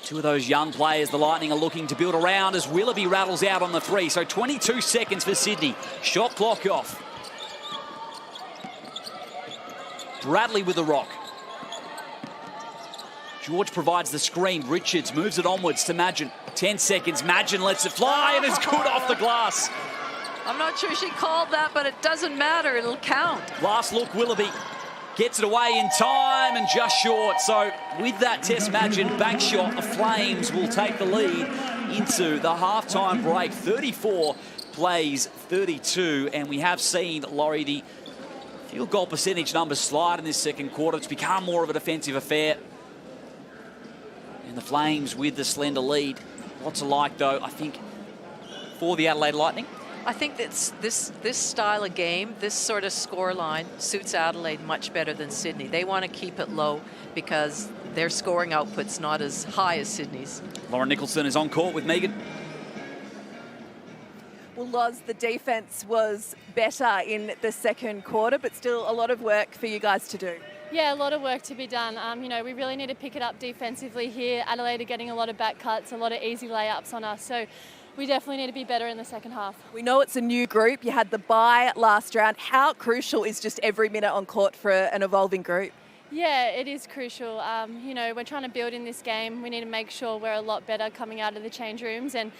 C: 2 of those young players the Lightning are looking to build around as Willoughby rattles out on the 3. So 22 seconds for Sydney. Shot clock off. Bradley with the rock. George provides the screen. Richards moves it onwards to Madgen. 10 seconds. Madgen lets it fly and it's good off the glass.
D: I'm not sure she called that, but it doesn't matter. It'll count.
C: Last look, Willoughby gets it away in time and just short. So with that Tess Madgen bank shot, the Flames will take the lead into the halftime break. 34 plays 32, and we have seen, Laurie, the field goal percentage numbers slide in this second quarter. It's become more of a defensive affair. And the Flames with the slender lead. What to like, though, I think for the Adelaide Lightning?
D: I think that's this style of game, this sort of score line suits Adelaide much better than Sydney. They want to keep it low because their scoring output's not as high as Sydney's.
C: Lauren Nicholson is on court with Megan.
E: Well, Loz, the defence was better in the second quarter, but still a lot of work for you guys to do.
I: Yeah, a lot of work to be done. You know, we really need to pick it up defensively here. Adelaide are getting a lot of back cuts, a lot of easy layups on us. So we definitely need to be better in the second half.
E: We know it's a new group. You had the bye last round. How crucial is just every minute on court for an evolving group?
I: Yeah, it is crucial. You know, we're trying to build in this game. We need to make sure we're a lot better coming out of the change rooms and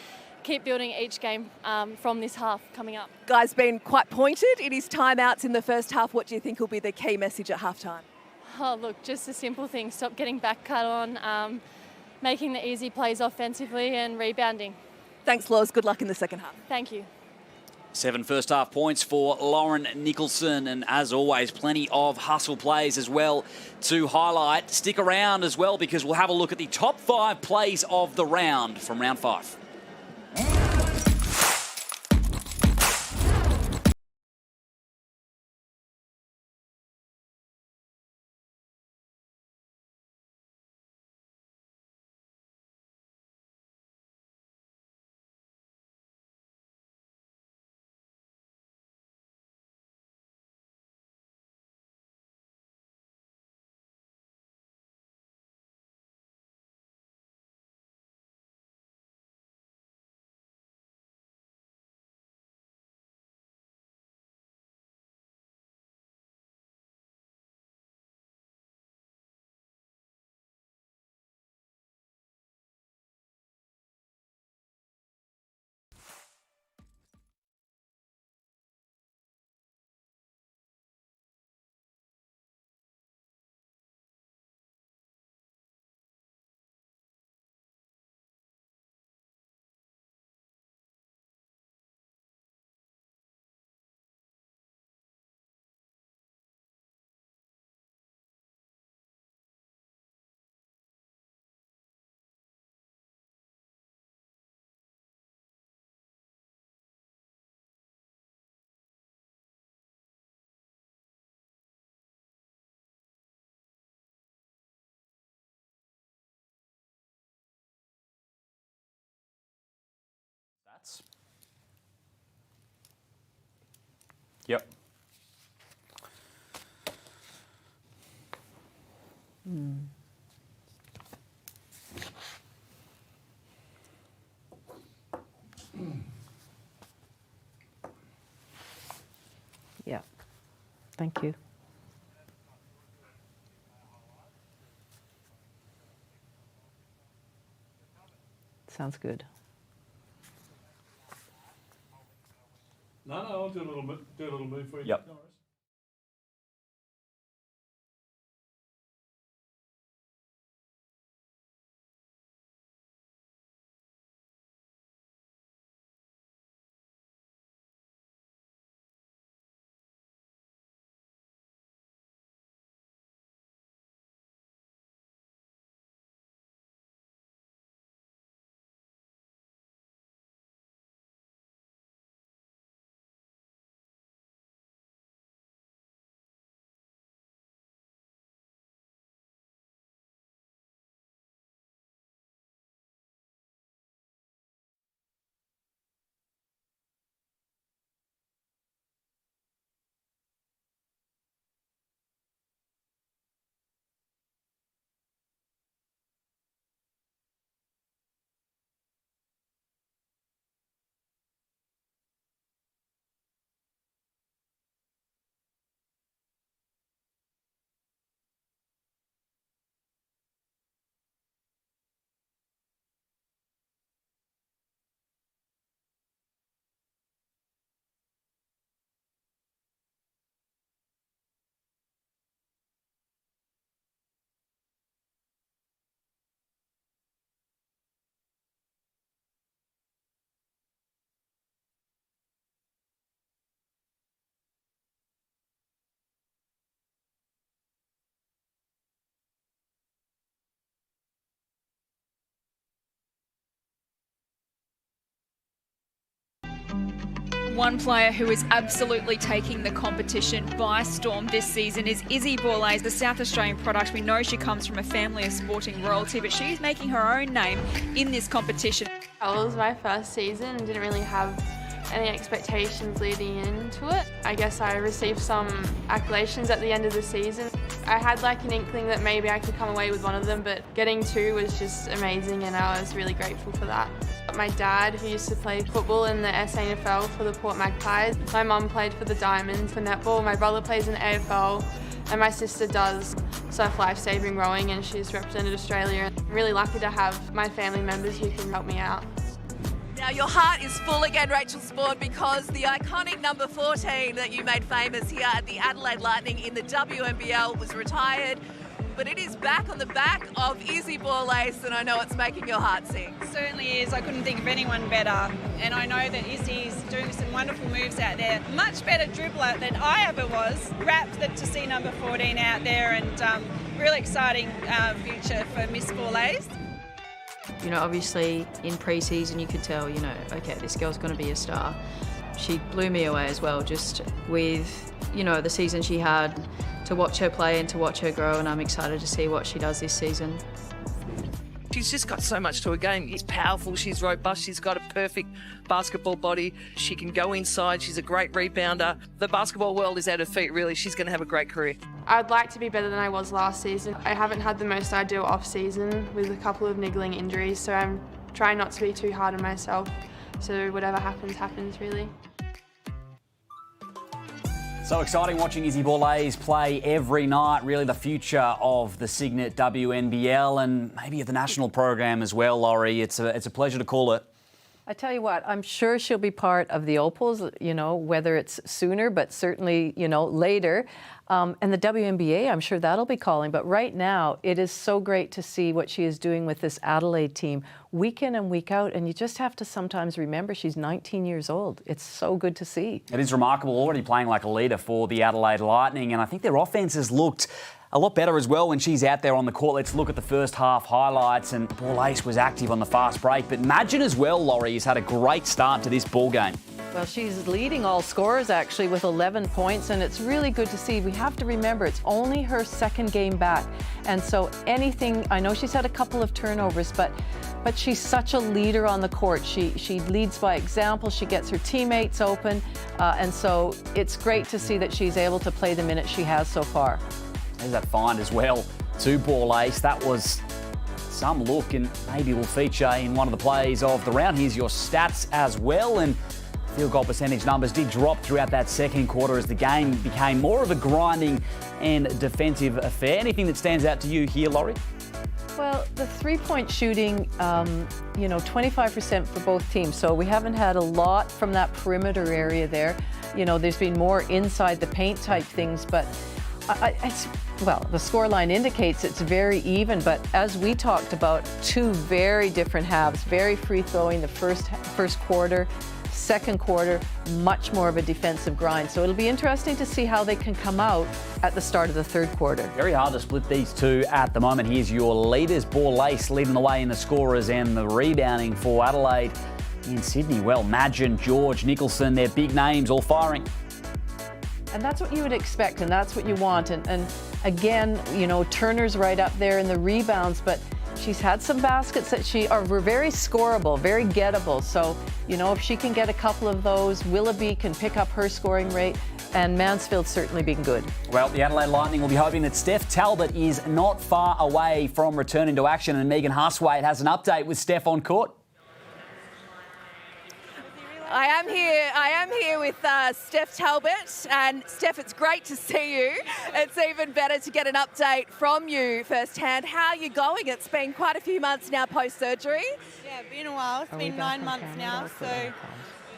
I: keep building each game from this half coming up.
E: Guy's been quite pointed in his timeouts in the first half. What do you think will be the key message at halftime?
I: Oh, look, just a simple thing. Stop getting back cut on, making the easy plays offensively and rebounding.
E: Thanks, Loz. Good luck in the second half.
I: Thank you.
C: 7 first half points for Lauren Nicholson, and as always, plenty of hustle plays as well to highlight. Stick around as well because we'll have a look at the top 5 plays of the round from round 5. Yep.
D: Yeah. Thank you. Sounds good.
J: No, I'll do a little move for you.
C: Yep.
J: No worries.
K: One player who is absolutely taking the competition by storm this season is Izzy Borlase, the South Australian product. We know she comes from a family of sporting royalty, but she's making her own name in this competition.
G: It was my first season and didn't really have any expectations leading into it. I guess I received some accolations at the end of the season. I had like an inkling that maybe I could come away with one of them, but getting two was just amazing and I was really grateful for that. My dad, who used to play football in the SANFL for the Port Magpies. My mum played for the Diamonds for netball. My brother plays in AFL and my sister does surf lifesaving rowing and she's represented Australia. I'm really lucky to have my family members who can help me out.
E: Now your heart is full again, Rachel Sport, because the iconic number 14 that you made famous here at the Adelaide Lightning in the WNBL was retired, but it is back on the back of Izzy Borlase, and I know it's making your heart sing.
L: It certainly is. I couldn't think of anyone better, and I know that Izzy's doing some wonderful moves out there. Much better dribbler than I ever was. Rapt to see number 14 out there, and really exciting future for Miss Borlase.
M: You know, obviously in pre-season you could tell, you know, okay, this girl's going to be a star. She blew me away as well, just with, you know, the season she had, to watch her play and to watch her grow, and I'm excited to see what she does this season.
N: She's just got so much to her game. She's powerful, she's robust, she's got a perfect basketball body. She can go inside, she's a great rebounder. The basketball world is at her feet, really. She's going to have a great career.
G: I'd like to be better than I was last season. I haven't had the most ideal off-season with a couple of niggling injuries, so I'm trying not to be too hard on myself. So whatever happens, happens, really.
C: So exciting watching Izzy Borlase play every night. Really the future of the Cygnett WNBL and maybe at the national program as well, Laurie. It's a pleasure to call it.
D: I tell you what, I'm sure she'll be part of the Opals, you know, whether it's sooner, but certainly, you know, later. And the WNBA, I'm sure that'll be calling. But right now, it is so great to see what she is doing with this Adelaide team week in and week out. And you just have to sometimes remember she's 19 years old. It's so good to see.
C: It is remarkable, already playing like a leader for the Adelaide Lightning. And I think their offense has looked a lot better as well when she's out there on the court. Let's look at the first half highlights. And Borlase was active on the fast break. But Madgen as well, Laurie, has had a great start to this ball game.
D: Well, she's leading all scorers actually with 11 points, and it's really good to see. We have to remember it's only her second game back, and so anything, I know she's had a couple of turnovers, but she's such a leader on the court. She leads by example. She gets her teammates open, and so it's great to see that she's able to play the minutes she has so far.
C: There's that find as well to Borlase. That was some look, and maybe will feature in one of the plays of the round. Here's your stats as well, and field goal percentage numbers did drop throughout that second quarter as the game became more of a grinding and defensive affair. Anything that stands out to you here, Laurie?
D: Well, the three-point shooting, you know, 25% for both teams. So we haven't had a lot from that perimeter area there. You know, there's been more inside the paint type things, but well, the scoreline indicates it's very even, but as we talked about, two very different halves, very free-flowing the first quarter. Second quarter, much more of a defensive grind. So it'll be interesting to see how they can come out at the start of the third quarter.
C: Very hard to split these two at the moment. Here's your leaders. Borlase leading the way in the scorers and the rebounding for Adelaide. In Sydney, well, Madgen, George, Nicholson, they're big names all firing.
D: And that's what you would expect, and that's what you want. And again, you know, Turner's right up there in the rebounds, but she's had some baskets that were very scoreable, very gettable. So, you know, if she can get a couple of those, Willoughby can pick up her scoring rate, and Mansfield's certainly been good.
C: Well, the Adelaide Lightning will be hoping that Steph Talbot is not far away from returning to action, and Megan Huswaite has an update with Steph on court.
E: I am here with Steph Talbot, and Steph, it's great to see you. It's even better to get an update from you firsthand. How are you going? It's been quite a few months now post-surgery.
L: Yeah, been a while. It's been 9 months now, so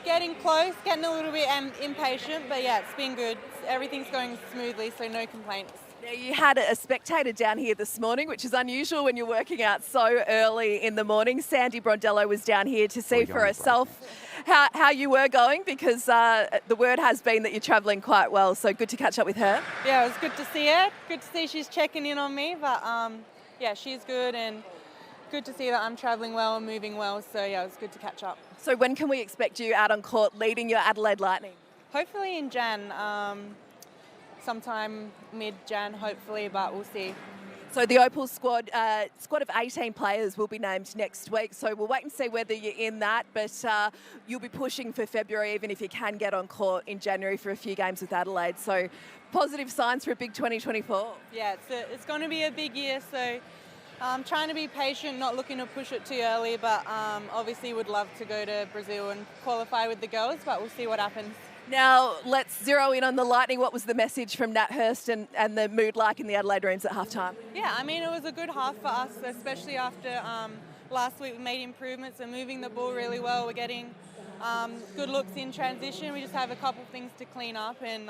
L: getting close, getting a little bit impatient, but yeah, it's been good. Everything's going smoothly, so no complaints.
E: Now, you had a spectator down here this morning, which is unusual when you're working out so early in the morning. Sandy Brondello was down here to see for herself how you were going, because the word has been that you're travelling quite well, so good to catch up with her.
L: Yeah, it was good to see her. Good to see she's checking in on me, but yeah, she's good, and good to see that I'm travelling well and moving well, so yeah, it was good to catch up.
E: So when can we expect you out on court leading your Adelaide Lightning?
O: Hopefully in Jan, sometime mid-Jan hopefully, but we'll see.
E: So the Opal squad of 18 players will be named next week. So we'll wait and see whether you're in that, but you'll be pushing for February, even if you can get on court in January for a few games with Adelaide. So positive signs for a big 2024.
O: Yeah, it's going to be a big year, so I'm trying to be patient, not looking to push it too early, but obviously would love to go to Brazil and qualify with the girls, but we'll see what happens.
E: Now, let's zero in on the Lightning. What was the message from Nat Hurst and the mood like in the Adelaide rooms at halftime?
O: Yeah, I mean, it was a good half for us, especially after last week we made improvements and moving the ball really well. We're getting good looks in transition. We just have a couple things to clean up and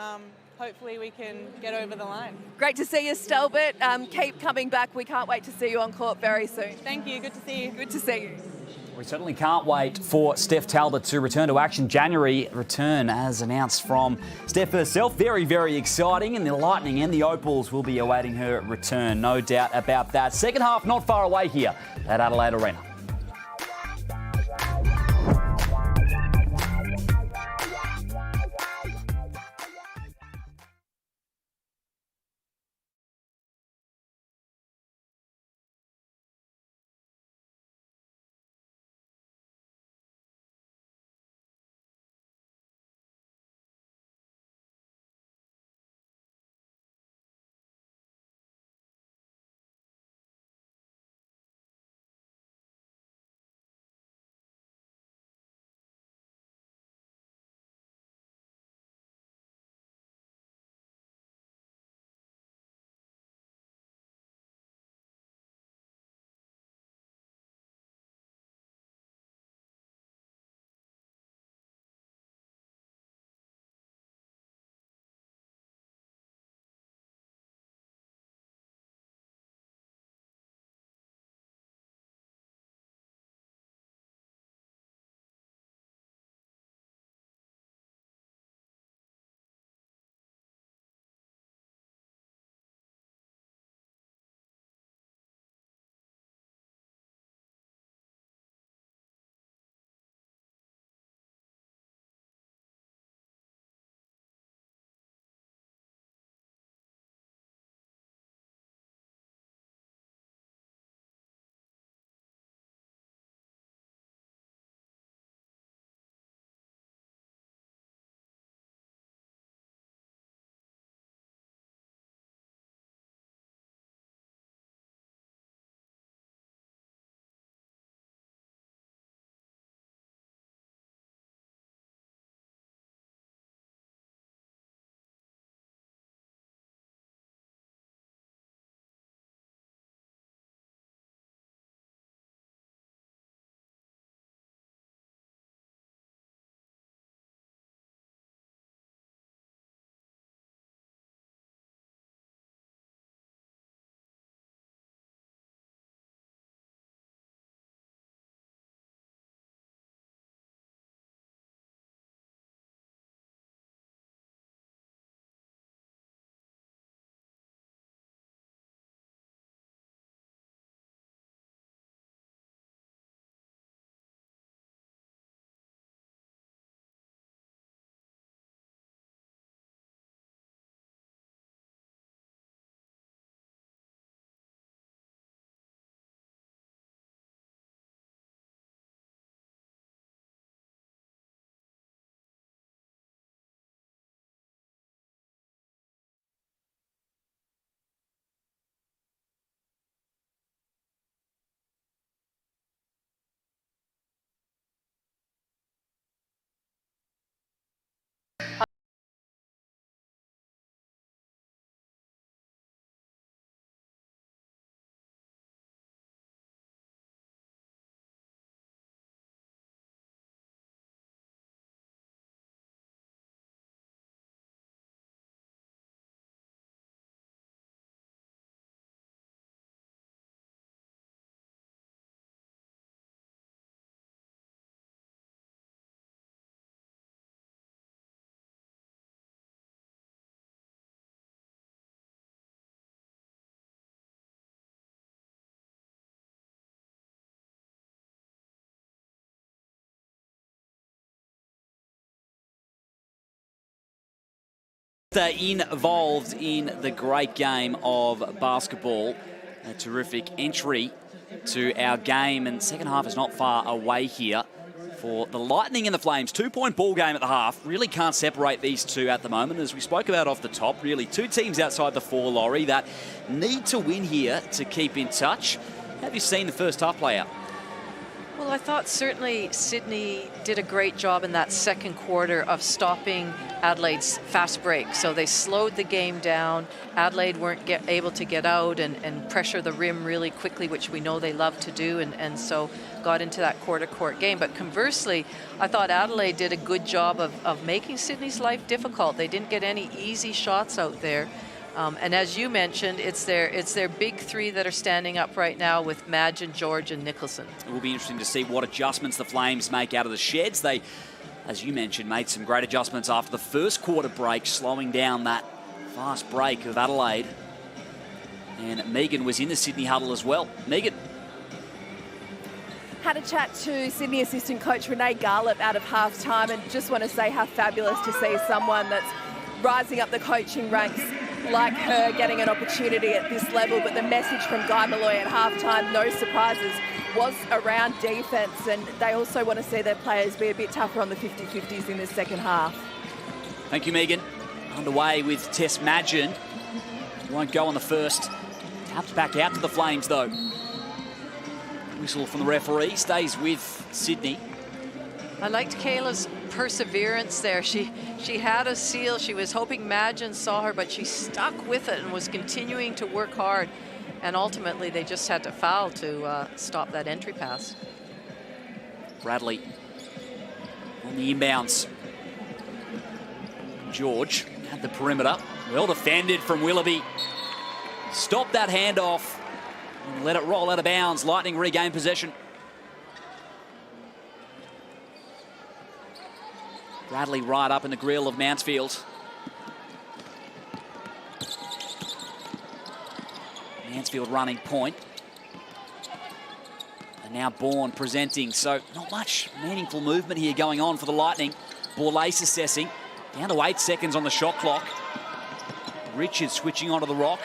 O: hopefully we can get over the line.
E: Great to see you, Stelbert. Keep coming back. We can't wait to see you on court very soon.
O: Thank you. Good to see you.
E: Good to see you.
C: We certainly can't wait for Steph Talbot to return to action. January return, as announced from Steph herself. Very, very exciting. And the Lightning and the Opals will be awaiting her return. No doubt about that. Second half not far away here at Adelaide Arena. Involved in the great game of basketball. A terrific entry to our game, and second half is not far away here for the Lightning and the Flames. 2-point ball game at the half. Really can't separate these two at the moment. As we spoke about off the top, really two teams outside the four, Laurie, that need to win here to keep in touch. Have you seen the first half play out?
D: Well, I thought certainly Sydney did a great job in that second quarter of stopping Adelaide's fast break. So they slowed the game down. Adelaide weren't able to get out and pressure the rim really quickly, which we know they love to do, and so got into that quarter-court game. But conversely, I thought Adelaide did a good job of making Sydney's life difficult. They didn't get any easy shots out there. And as you mentioned, it's their big three that are standing up right now with Madge and George and Nicholson.
C: It will be interesting to see what adjustments the Flames make out of the sheds. They, as you mentioned, made some great adjustments after the first quarter break, slowing down that fast break of Adelaide. And Megan was in the Sydney huddle as well. Megan.
E: Had a chat to Sydney assistant coach Renee Garlip out of half-time, and just want to say how fabulous to see someone that's rising up the coaching ranks like her getting an opportunity at this level. But the message from Guy Malloy at halftime, no surprises, was around defence, and they also want to see their players be a bit tougher on the 50-50s in this second half.
C: Thank you, Megan. Underway with Tess Madgen. Won't go on the first. Taps back out to the Flames, though. Whistle from the referee. Stays with Sydney.
D: I liked Kayla's perseverance there. She had a seal. She was hoping Madgen saw her, but she stuck with it and was continuing to work hard. And ultimately, they just had to foul to stop that entry pass.
C: Bradley on the inbounds. George at the perimeter. Well defended from Willoughby. Stop that handoff and let it roll out of bounds. Lightning regain possession. Bradley right up in the grill of Mansfield. Mansfield running point. And now Bourne presenting, so not much meaningful movement here going on for the Lightning. Borlase assessing. Down to 8 seconds on the shot clock. Richards switching onto the rock.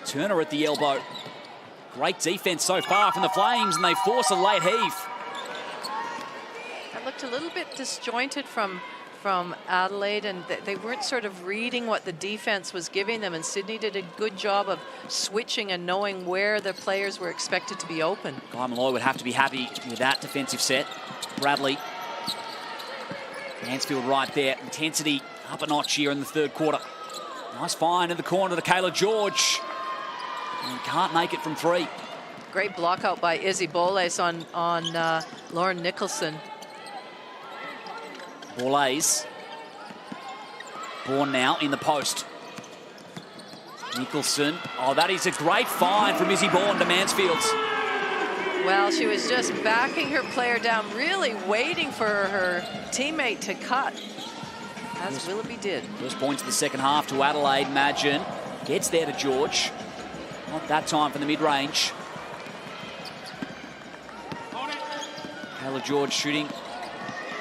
C: Turner at the elbow. Great defense so far from the Flames, and they force a late heave.
D: That looked a little bit disjointed from Adelaide, and they weren't sort of reading what the defense was giving them, and Sydney did a good job of switching and knowing where the players were expected to be open.
C: Guy Malloy would have to be happy with that defensive set. Bradley. Mansfield right there. Intensity up a notch here in the third quarter. Nice find in the corner to Kayla George. And can't make it from three.
D: Great block out by Izzy Boles on Lauren Nicholson.
C: Borlase. Bourne now in the post. Nicholson. Oh, that is a great find from Izzy Bourne to Mansfield.
D: Well, she was just backing her player down, really waiting for her teammate to cut, as Willoughby did.
C: First points of the second half to Adelaide. Madgen gets there to George. Not that time for the mid-range. Kayla George shooting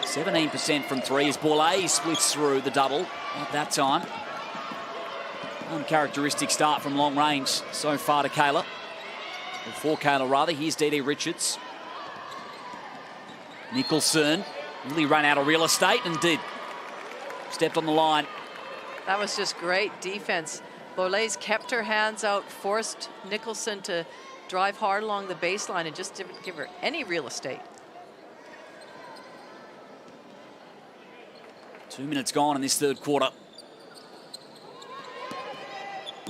C: 17% from three as Borlase splits through the double. Not that time. Uncharacteristic start from long range so far to Kayla. Or for Kayla, rather. Here's Dee Richards. Nicholson really ran out of real estate and did. Stepped on the line.
D: That was just great defense. Borlase kept her hands out, forced Nicholson to drive hard along the baseline and just didn't give her any real estate.
C: 2 minutes gone in this third quarter.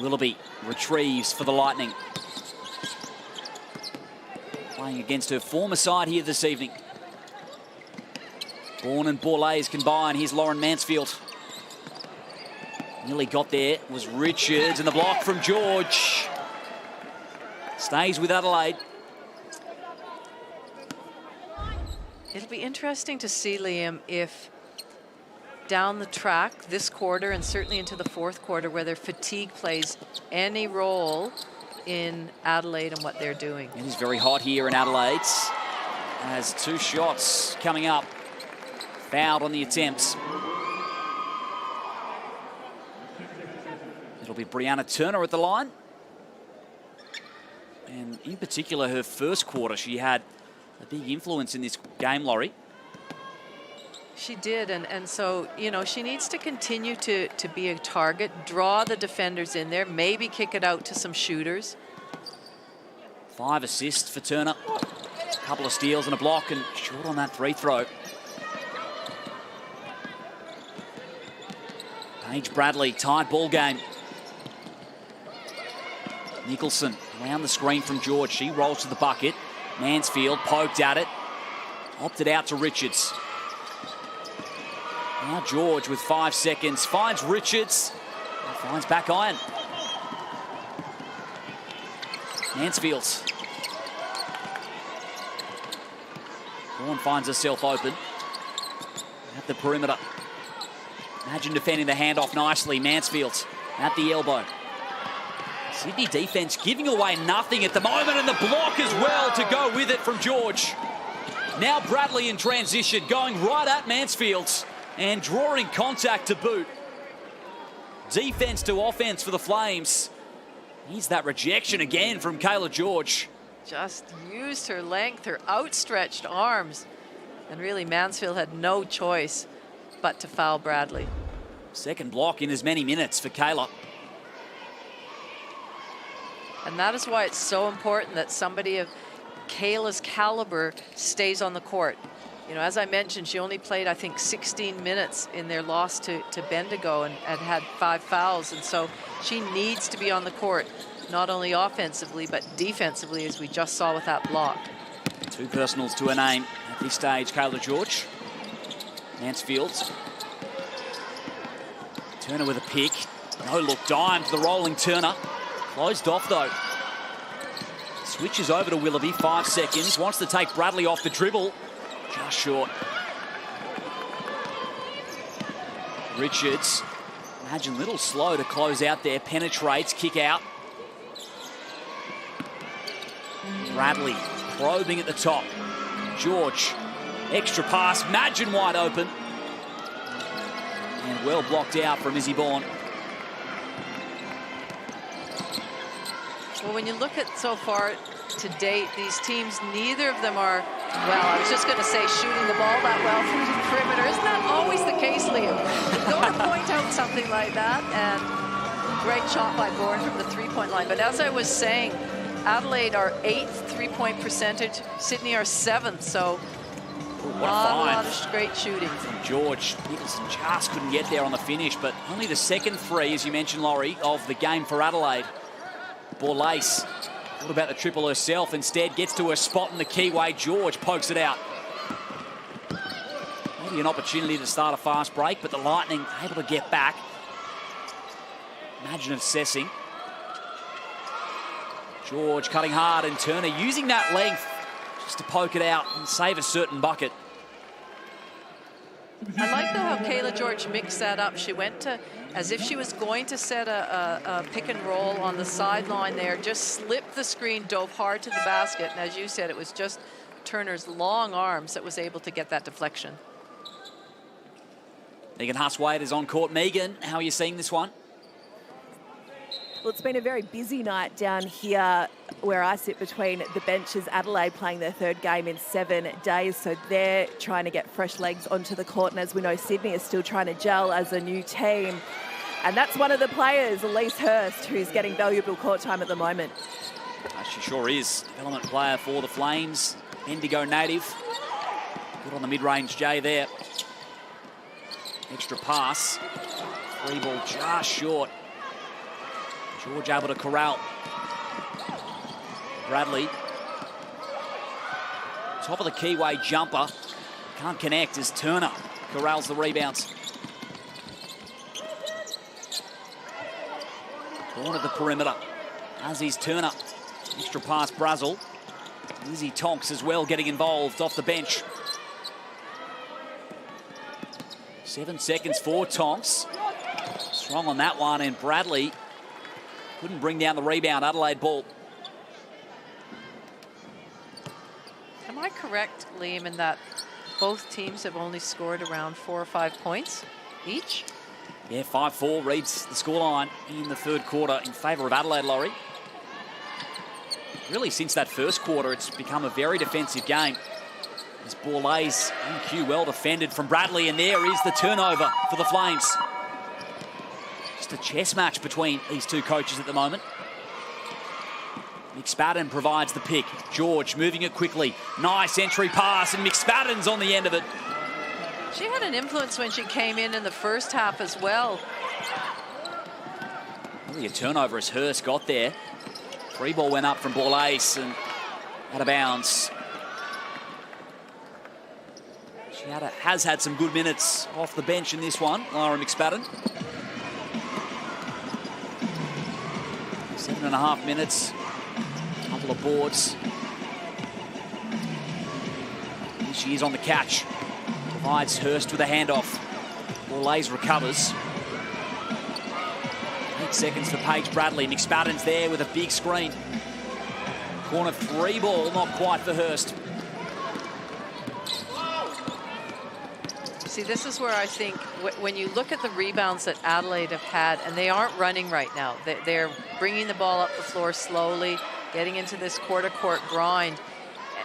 C: Willoughby retrieves for the Lightning. Playing against her former side here this evening. Bourne and Borlase combine. Here's Lauren Mansfield. Nearly got there was Richards, and the block from George. Stays with Adelaide.
D: It'll be interesting to see, Liam, if down the track this quarter and certainly into the fourth quarter, whether fatigue plays any role in Adelaide and what they're doing.
C: It is very hot here in Adelaide. Has two shots coming up. Fouled on the attempts. It'll be Brianna Turner at the line. And in particular, her first quarter, she had a big influence in this game, Laurie.
D: She did, and so, you know, she needs to continue to be a target, draw the defenders in there, maybe kick it out to some shooters.
C: 5 assists for Turner. A couple of steals and a block, and short on that free throw. Paige Bradley, tied ball game. Nicholson around the screen from George. She rolls to the bucket. Mansfield poked at it. Opted out to Richards. Now George with 5 seconds. Finds Richards. And finds back iron. Mansfield. Vaughan finds herself open. At the perimeter. Imagine defending the handoff nicely. Mansfield at the elbow. Sydney defense giving away nothing at the moment, and the block as well to go with it from George. Now Bradley in transition, going right at Mansfield and drawing contact to boot. Defense to offense for the Flames. Here's that rejection again from Kayla George.
D: Just used her length, her outstretched arms. And really, Mansfield had no choice but to foul Bradley.
C: Second block in as many minutes for Kayla.
D: And that is why it's so important that somebody of Kayla's caliber stays on the court. You know, as I mentioned, she only played, I think, 16 minutes in their loss to Bendigo and had 5 fouls. And so she needs to be on the court, not only offensively, but defensively, as we just saw with that block.
C: 2 personals to her name at this stage, Kayla George. Mansfield. Turner with a pick. No look dime to the rolling Turner. Closed off though. Switches over to Willoughby, 5 seconds. Wants to take Bradley off the dribble. Just short. Richards. Imagine a little slow to close out there. Penetrates, kick out. Bradley probing at the top. George. Extra pass. Imagine wide open. And well blocked out from Izzy Bourne.
D: Well, when you look at so far to date, these teams, neither of them are, well, I was just going to say shooting the ball that well from the perimeter. Isn't that always the case, Liam? You go to point out something like that, and great shot by Bourne from the three-point line. But as I was saying, Adelaide are 8th three-point percentage, Sydney are 7th, so
C: what a
D: lot of great shooting.
C: From George. Nicholson just couldn't get there on the finish, but only the second 3, as you mentioned, Laurie, of the game for Adelaide. Borlase, what about the triple herself? Instead gets to her spot in the keyway. George pokes it out. Maybe an opportunity to start a fast break, but the Lightning able to get back. Imagine assessing. George cutting hard, and Turner using that length just to poke it out and save a certain bucket.
D: I like though how Kayla George mixed that up. She went to, as if she was going to set a pick and roll on the sideline there, just slipped the screen, dove hard to the basket, and as you said, it was just Turner's long arms that was able to get that deflection.
C: Megan Huswaite is on court. Megan, how are you seeing this one?
E: Well, it's been a very busy night down here where I sit between the benches. Adelaide playing their 3rd game in 7 days, so they're trying to get fresh legs onto the court. And as we know, Sydney is still trying to gel as a new team. And that's one of the players, Elise Hurst, who's getting valuable court time at the moment.
C: She sure is. Development player for the Flames. Bendigo native. Good on the mid-range J there. Extra pass. 3 ball just short. George able to corral. Bradley. Top of the keyway jumper. Can't connect as Turner corrals the rebounds. Born at the perimeter. As is Turner. Extra pass Brazel. Lizzie Tonks as well getting involved off the bench. 7 seconds for Tonks. Strong on that one, and Bradley couldn't bring down the rebound. Adelaide ball.
D: Am I correct, Liam, in that both teams have only scored around 4 or 5 points each?
C: Yeah, 5-4 reads the scoreline in the third quarter in favour of Adelaide, Laurie. Really, since that first quarter, it's become a very defensive game. As Borlase and Q well defended from Bradley, and there is the turnover for the Flames. Just a chess match between these two coaches at the moment. McSpadden provides the pick. George moving it quickly. Nice entry pass, and McSpadden's on the end of it.
D: She had an influence when she came in the first half as well.
C: Really a turnover as Hurst got there. Free ball went up from Borlase and out of bounds. She has had some good minutes off the bench in this one, Lara McSpadden. 7.5 minutes, couple of boards. Here she is on the catch. Provides Hurst with a handoff. Borlase recovers. 8 seconds for Paige Bradley. McSpadden's there with a big screen. Corner 3 ball, not quite for Hurst.
D: See, this is where I think when you look at the rebounds that Adelaide have had, and they aren't running right now. They're bringing the ball up the floor slowly, getting into this quarter-court grind.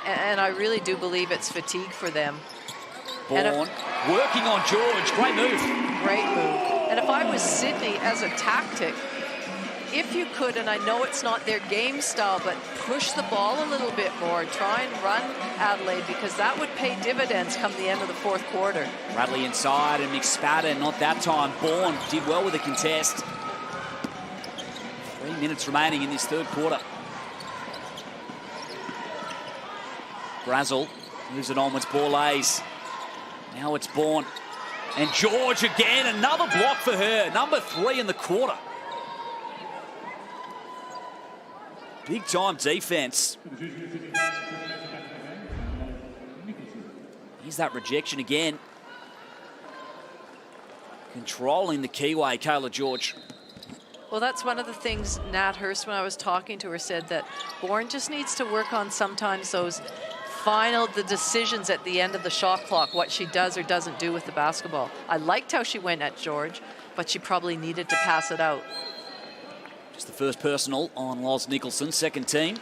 D: And I really do believe it's fatigue for them.
C: Bourne working on George. Great move.
D: Great move. And if I was Sydney as a tactic, if you could, and I know it's not their game style, but push the ball a little bit more, try and run Adelaide, because that would pay dividends come the end of the fourth quarter.
C: Bradley inside, and McSpadden, not that time. Bourne did well with the contest. 3 minutes remaining in this third quarter. Brazel moves it onwards. Borlase. Now it's Bourne. And George again, another block for her. Number 3 in the quarter. Big time defense. Here's that rejection again. Controlling the keyway, Kayla George.
D: Well, that's one of the things Nat Hurst, when I was talking to her, said that Bourne just needs to work on sometimes those the decisions at the end of the shot clock, what she does or doesn't do with the basketball. I liked how she went at George, but she probably needed to pass it out.
C: Just the first personal on Loz Nicholson, second team.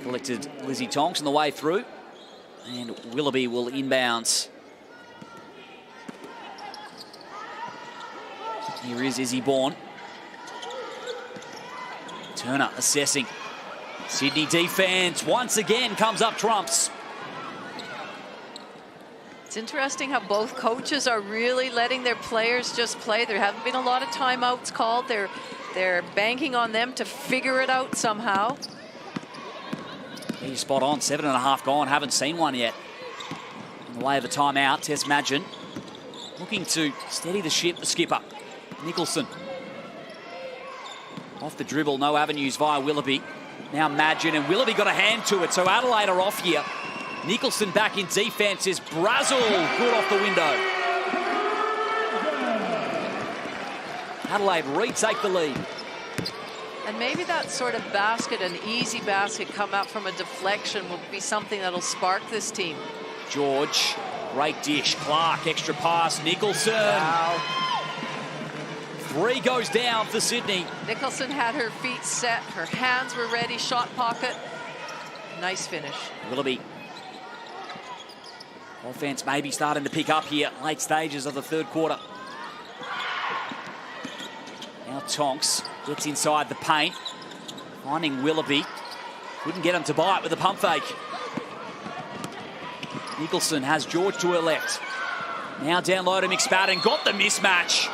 C: Collected Lizzie Tonks on the way through. And Willoughby will inbounds. Here is Izzy Bourne. Turner assessing. Sydney defense once again comes up trumps.
D: It's interesting how both coaches are really letting their players just play. There haven't been a lot of timeouts called. They're banking on them to figure it out somehow.
C: Yeah, you're spot on. 7.5 gone. Haven't seen one yet. In the way of a timeout, Tess Madgen looking to steady the ship, the skipper. Nicholson. Off the dribble, no avenues via Willoughby. Now Madgen, and Willoughby got a hand to it, so Adelaide are off here. Nicholson back in defense is Brazel, good off the window. Adelaide retake the lead.
D: And maybe that sort of basket, an easy basket come out from a deflection, will be something that'll spark this team.
C: George, great dish. Clark, extra pass. Nicholson.
D: Wow.
C: 3 goes down for Sydney.
D: Nicholson had her feet set, her hands were ready, shot pocket. Nice finish.
C: Willoughby. Offense maybe starting to pick up here, late stages of the third quarter. Now Tonks gets inside the paint, finding Willoughby. Couldn't get him to bite with a pump fake. Nicholson has George to her left. Now down low to McSpadden, got the mismatch.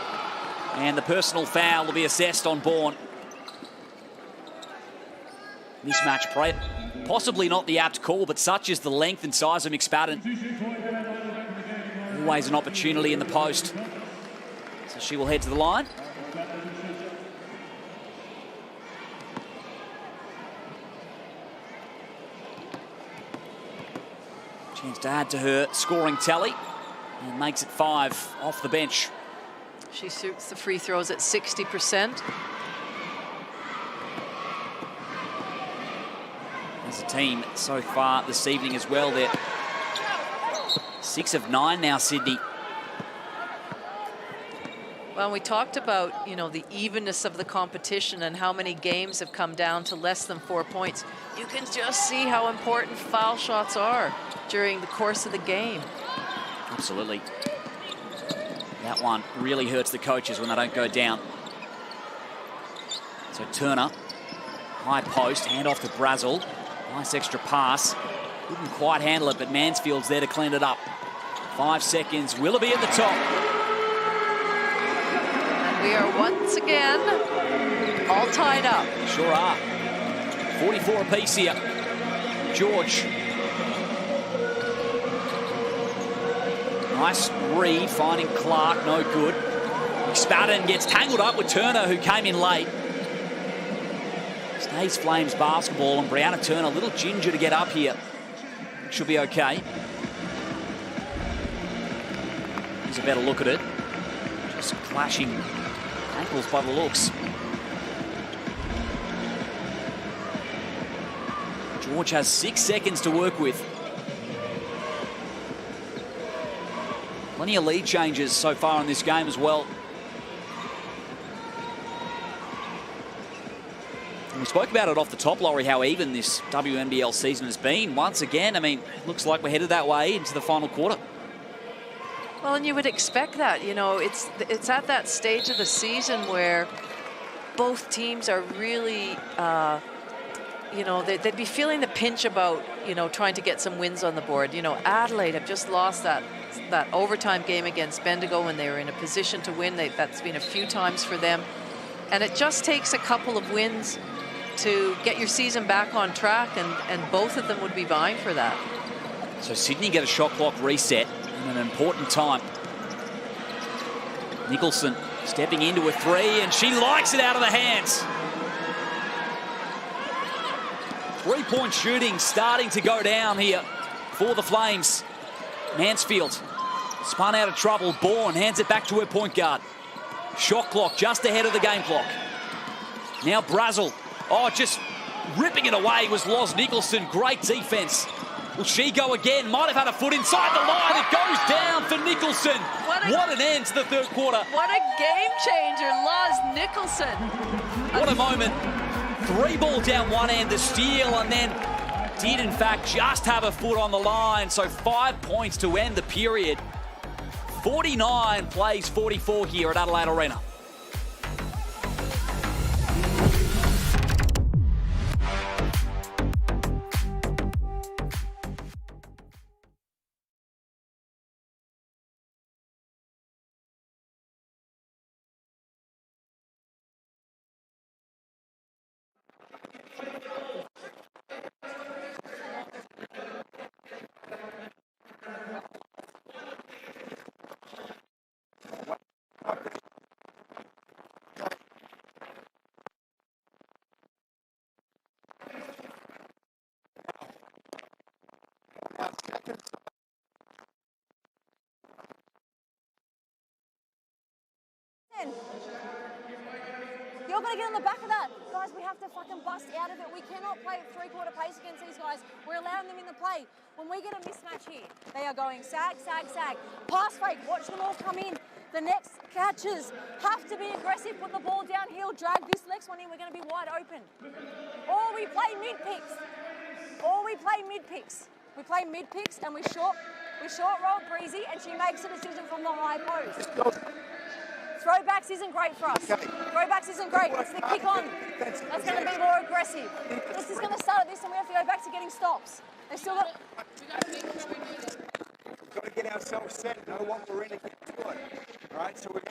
C: And the personal foul will be assessed on Bourne. Mismatch play. Possibly not the apt call, but such is the length and size of McSpadden. Always an opportunity in the post. So she will head to the line. Chance to add to her scoring tally. And makes it 5 off the bench.
D: She shoots the free throws at 60%.
C: As a team so far this evening as well, they're 6 of 9 now, Sydney.
D: Well, we talked about, the evenness of the competition and how many games have come down to less than 4 points. You can just see how important foul shots are during the course of the game.
C: Absolutely. That one really hurts the coaches when they don't go down. So Turner, high post, hand off to Brazel. Nice extra pass. Couldn't quite handle it, but Mansfield's there to clean it up. 5 seconds. Willoughby at the top.
D: And we are once again all tied up.
C: Sure are. 44 apiece here. George. Nice read, finding Clark, no good. McSpadden gets tangled up with Turner, who came in late. Stays Flames basketball, and Brianna Turner, a little ginger to get up here. Should be okay. Here's a better look at it. Just clashing ankles by the looks. George has 6 seconds to work with. Plenty of lead changes so far in this game as well. And we spoke about it off the top, Laurie, how even this WNBL season has been. Once again, I mean, it looks like we're headed that way into the final quarter.
D: Well, and you would expect that. It's at that stage of the season where both teams are really, they'd be feeling the pinch about, trying to get some wins on the board. Adelaide have just lost that overtime game against Bendigo when they were in a position to win. That's been a few times for them. And it just takes a couple of wins to get your season back on track, and both of them would be vying for that.
C: So Sydney get a shot clock reset in an important time. Nicholson stepping into a 3, and she likes it out of the hands. 3-point shooting starting to go down here for the Flames. Mansfield spun out of trouble. Bourne hands it back to her point guard. Shot clock just ahead of the game clock. Now Brazel. Oh, just ripping it away was Loz Nicholson. Great defense. Will she go again? Might have had a foot inside the line. It goes down for Nicholson. What an end to the third quarter.
D: What a game changer, Loz Nicholson.
C: What a moment. 3 ball down one end, the steal, and then did in fact just have a foot on the line. So 5 points to end the period. 49 plays 44 here at Adelaide Arena.
H: You're going to get on the back of that. Guys, we have to fucking bust out of it. We cannot play at 3-quarter pace against these guys. We're allowing them in the play. When we get a mismatch here, they are going sag, sag, sag. Pass fake, watch them all come in. The next catches have to be aggressive, put the ball downhill, drag this next one in. We're going to be wide open. Or we play mid-picks. We play mid-picks and we short roll Breezy, and she makes a decision from the high post. Throwbacks isn't great for us. Throwbacks isn't great. It's the kick on. That's going to be more aggressive. This is going to start at this, and we have to go back to getting stops. They've still got...
F: We've got to get ourselves set, know what we're in and get to it. All right, so we're...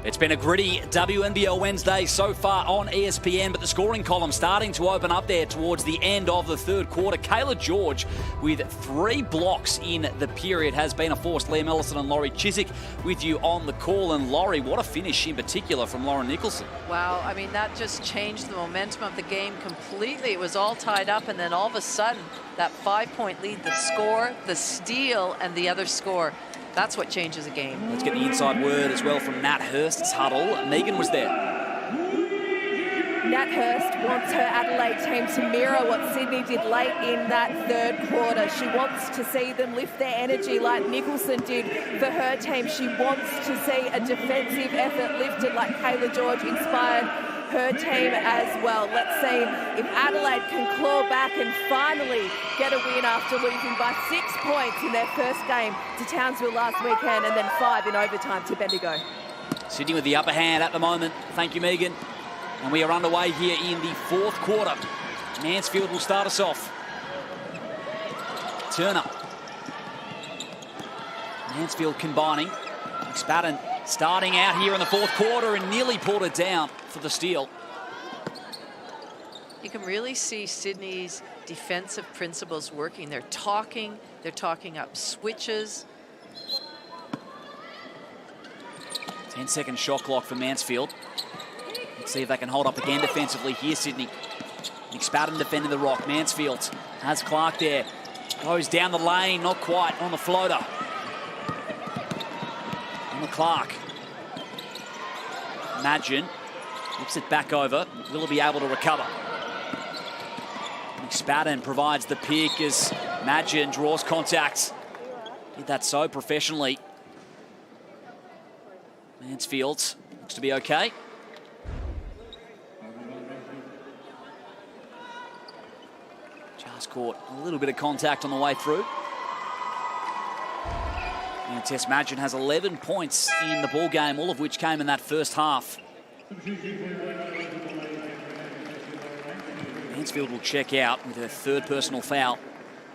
C: It's been a gritty WNBL Wednesday so far on ESPN, but the scoring column starting to open up there towards the end of the third quarter. Kayla George with 3 blocks in the period has been a force. Liam Ellison and Laurie Chiswick with you on the call. And Laurie, what a finish in particular from Lauren Nicholson.
D: Wow, I mean, that just changed the momentum of the game completely. It was all tied up, and then all of a sudden, that 5-point lead, the score, the steal, and the other score. That's what changes a game.
C: Let's get the inside word as well from Nat Hurst's huddle. Megan was there.
E: Nat Hurst wants her Adelaide team to mirror what Sydney did late in that third quarter. She wants to see them lift their energy like Nicholson did for her team. She wants to see a defensive effort lifted like Kayla George inspired her team as well. Let's see if Adelaide can claw back and finally get a win after losing by 6 points in their first game to Townsville last weekend and then 5 in overtime to Bendigo.
C: Sydney with the upper hand at the moment. Thank you, Megan. And we are underway here in the fourth quarter. Mansfield will start us off. Turner. Mansfield combining. McSpadden starting out here in the fourth quarter and nearly pulled it down for the steal.
D: You can really see Sydney's defensive principles working. They're talking up switches.
C: 10-second shot clock for Mansfield. Let's see if they can hold up again defensively here, Sydney. McSpadden defending the rock. Mansfield has Clark there. Goes down the lane, not quite on the floater. Clark. Madgen flips it back over. Willoughby able to recover. McSpadden provides the pick as Madgen draws contact. Did that so professionally. Mansfield looks to be okay. Just caught a little bit of contact on the way through. And Tess Madgen has 11 points in the ball game, all of which came in that first half. Mansfield will check out with her third personal foul.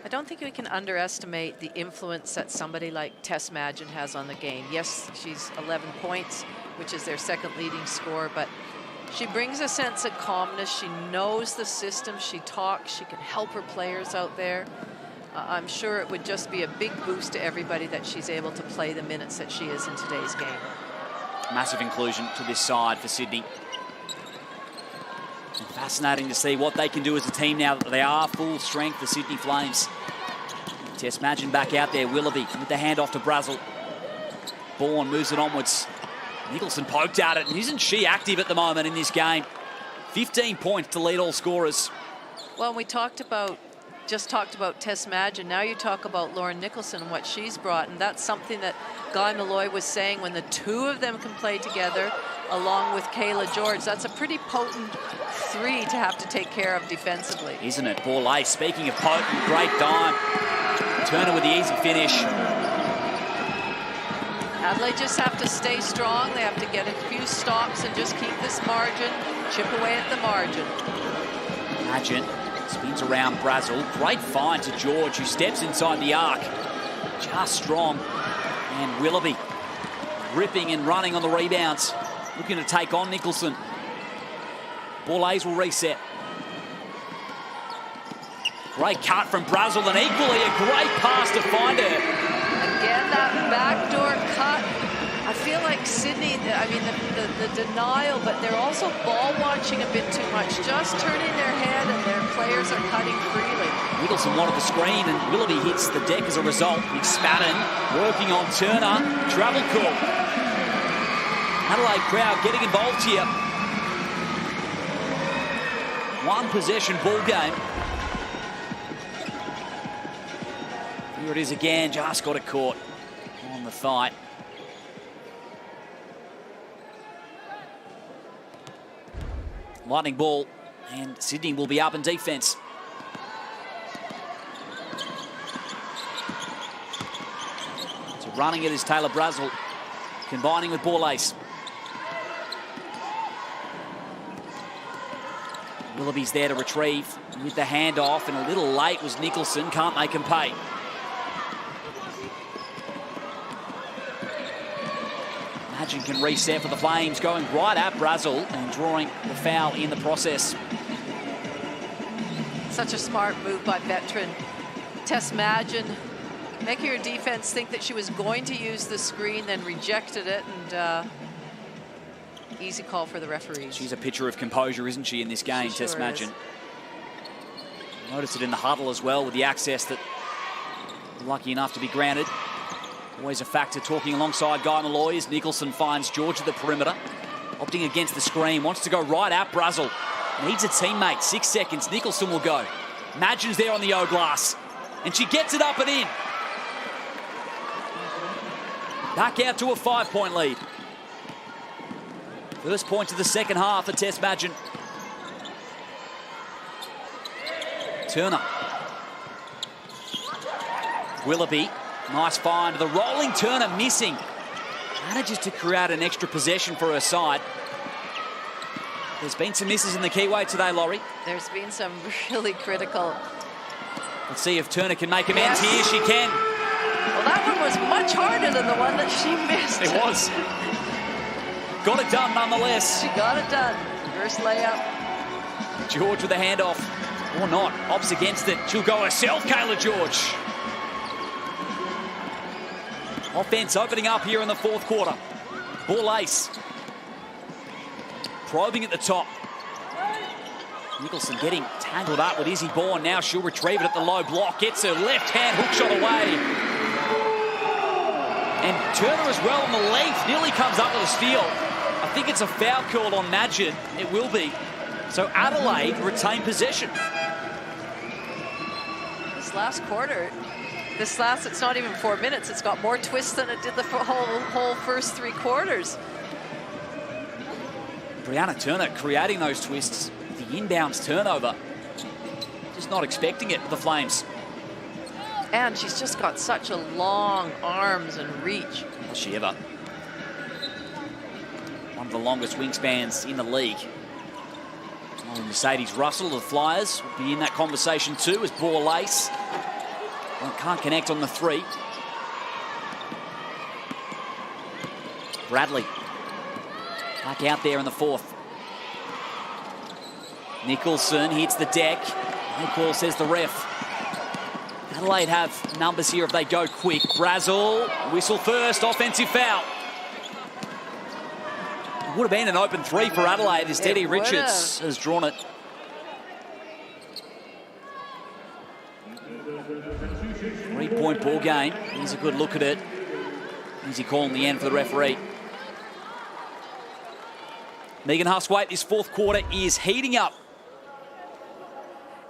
D: I don't think we can underestimate the influence that somebody like Tess Madgen has on the game. Yes, she's 11 points, which is their second leading score, but she brings a sense of calmness. She knows the system. She talks. She can help her players out there. I'm sure it would just be a big boost to everybody that she's able to play the minutes that she is in today's game.
C: Massive inclusion to this side for Sydney. And fascinating to see what they can do as a team now that they are full strength, the Sydney Flames. Tess Madgen back out there. Willoughby with the handoff to Brazel. Bourne moves it onwards. Nicholson poked at it, and isn't she active at the moment in this game? 15 points to lead all scorers.
D: Well, we just talked about Tess Madgen. Now you talk about Lauren Nicholson and what she's brought, and that's something that Guy Malloy was saying when the two of them can play together along with Kayla George. That's a pretty potent three to have to take care of defensively.
C: Isn't it? Bola, speaking of potent, great dime. Turner with the easy finish.
D: Adelaide just have to stay strong. They have to get a few stops and just keep this margin, chip away at the margin.
C: Madgen spins around Brazel. Great find to George, who steps inside the arc. Just strong. And Willoughby ripping and running on the rebounds. Looking to take on Nicholson. Borlase will reset. Great cut from Brazel, and equally a great pass to find her.
D: Again, that backdoor cut. I feel like Sydney, I mean, the denial, but they're also ball watching a bit too much, just turning their head, and their players are cutting freely.
C: Nicholson wanted the screen, and Willoughby hits the deck as a result. McSpadden working on Turner. Travel call. Adelaide crowd getting involved here. One possession ball game. Here it is again, just got it caught on the thigh. Lightning ball, and Sydney will be up in defence. So running it is Taylor Brazel, combining with Borlase. Willoughby's there to retrieve with the handoff, and a little late was Nicholson. Can't make him pay. Madgen can reset for the Flames, going right at Brazil and drawing the foul in the process.
D: Such a smart move by veteran Tess Madgen, making her defense think that she was going to use the screen, then rejected it, and easy call for the referees.
C: She's a picture of composure, isn't she, in this game,
D: She
C: Tess
D: sure
C: Madgen?
D: is.
C: Notice it in the huddle as well, with the access that we're lucky enough to be granted. Always a factor, talking alongside Guy Malloy as Nicholson finds George at the perimeter, opting against the screen, wants to go right at Brazil. Needs a teammate, 6 seconds, Nicholson will go. Madgen's there on the O-glass, and she gets it up and in. Back out to a 5-point lead. First point of the second half for Tess Madgen. Turner. Willoughby, nice find. The rolling Turner missing. Manages to create an extra possession for her side. There's been some misses in the keyway today, Laurie.
D: There's been some really critical.
C: Let's see if Turner can make amends here. She can.
D: Well, that one was much harder than the one that she missed.
C: It was. Got it done nonetheless.
D: She got it done. First layup.
C: George with a handoff. Or not. Opts against it. She'll go herself, Kayla George. Offense opening up here in the fourth quarter. Ball ace. Probing at the top. Nicholson getting tangled up with Izzy Bourne. Now she'll retrieve it at the low block. Gets her left hand hook shot away. And Turner as well on the length. Nearly comes up with a steal. I think it's a foul called on Madgen. It will be. So Adelaide retain possession.
D: This last quarter, it's not even 4 minutes. It's got more twists than it did the whole first 3 quarters.
C: Brianna Turner creating those twists. The inbounds turnover. Just not expecting it, the Flames.
D: And she's just got such a long arms and reach.
C: Has she ever? One of the longest wingspans in the league. Mercedes Russell, the Flyers, will be in that conversation too as ball ace. Well, can't connect on the 3. Bradley. Back out there in the fourth. Nicholson hits the deck. No call, says the ref. Adelaide have numbers here if they go quick. Brazil, whistle first, offensive foul. It would have been an open 3 for Adelaide as Teddy Richards has drawn it. Three-point ball game. Here's a good look at it. Easy call in the end for the referee. Megan Hustwaite, this fourth quarter is heating up.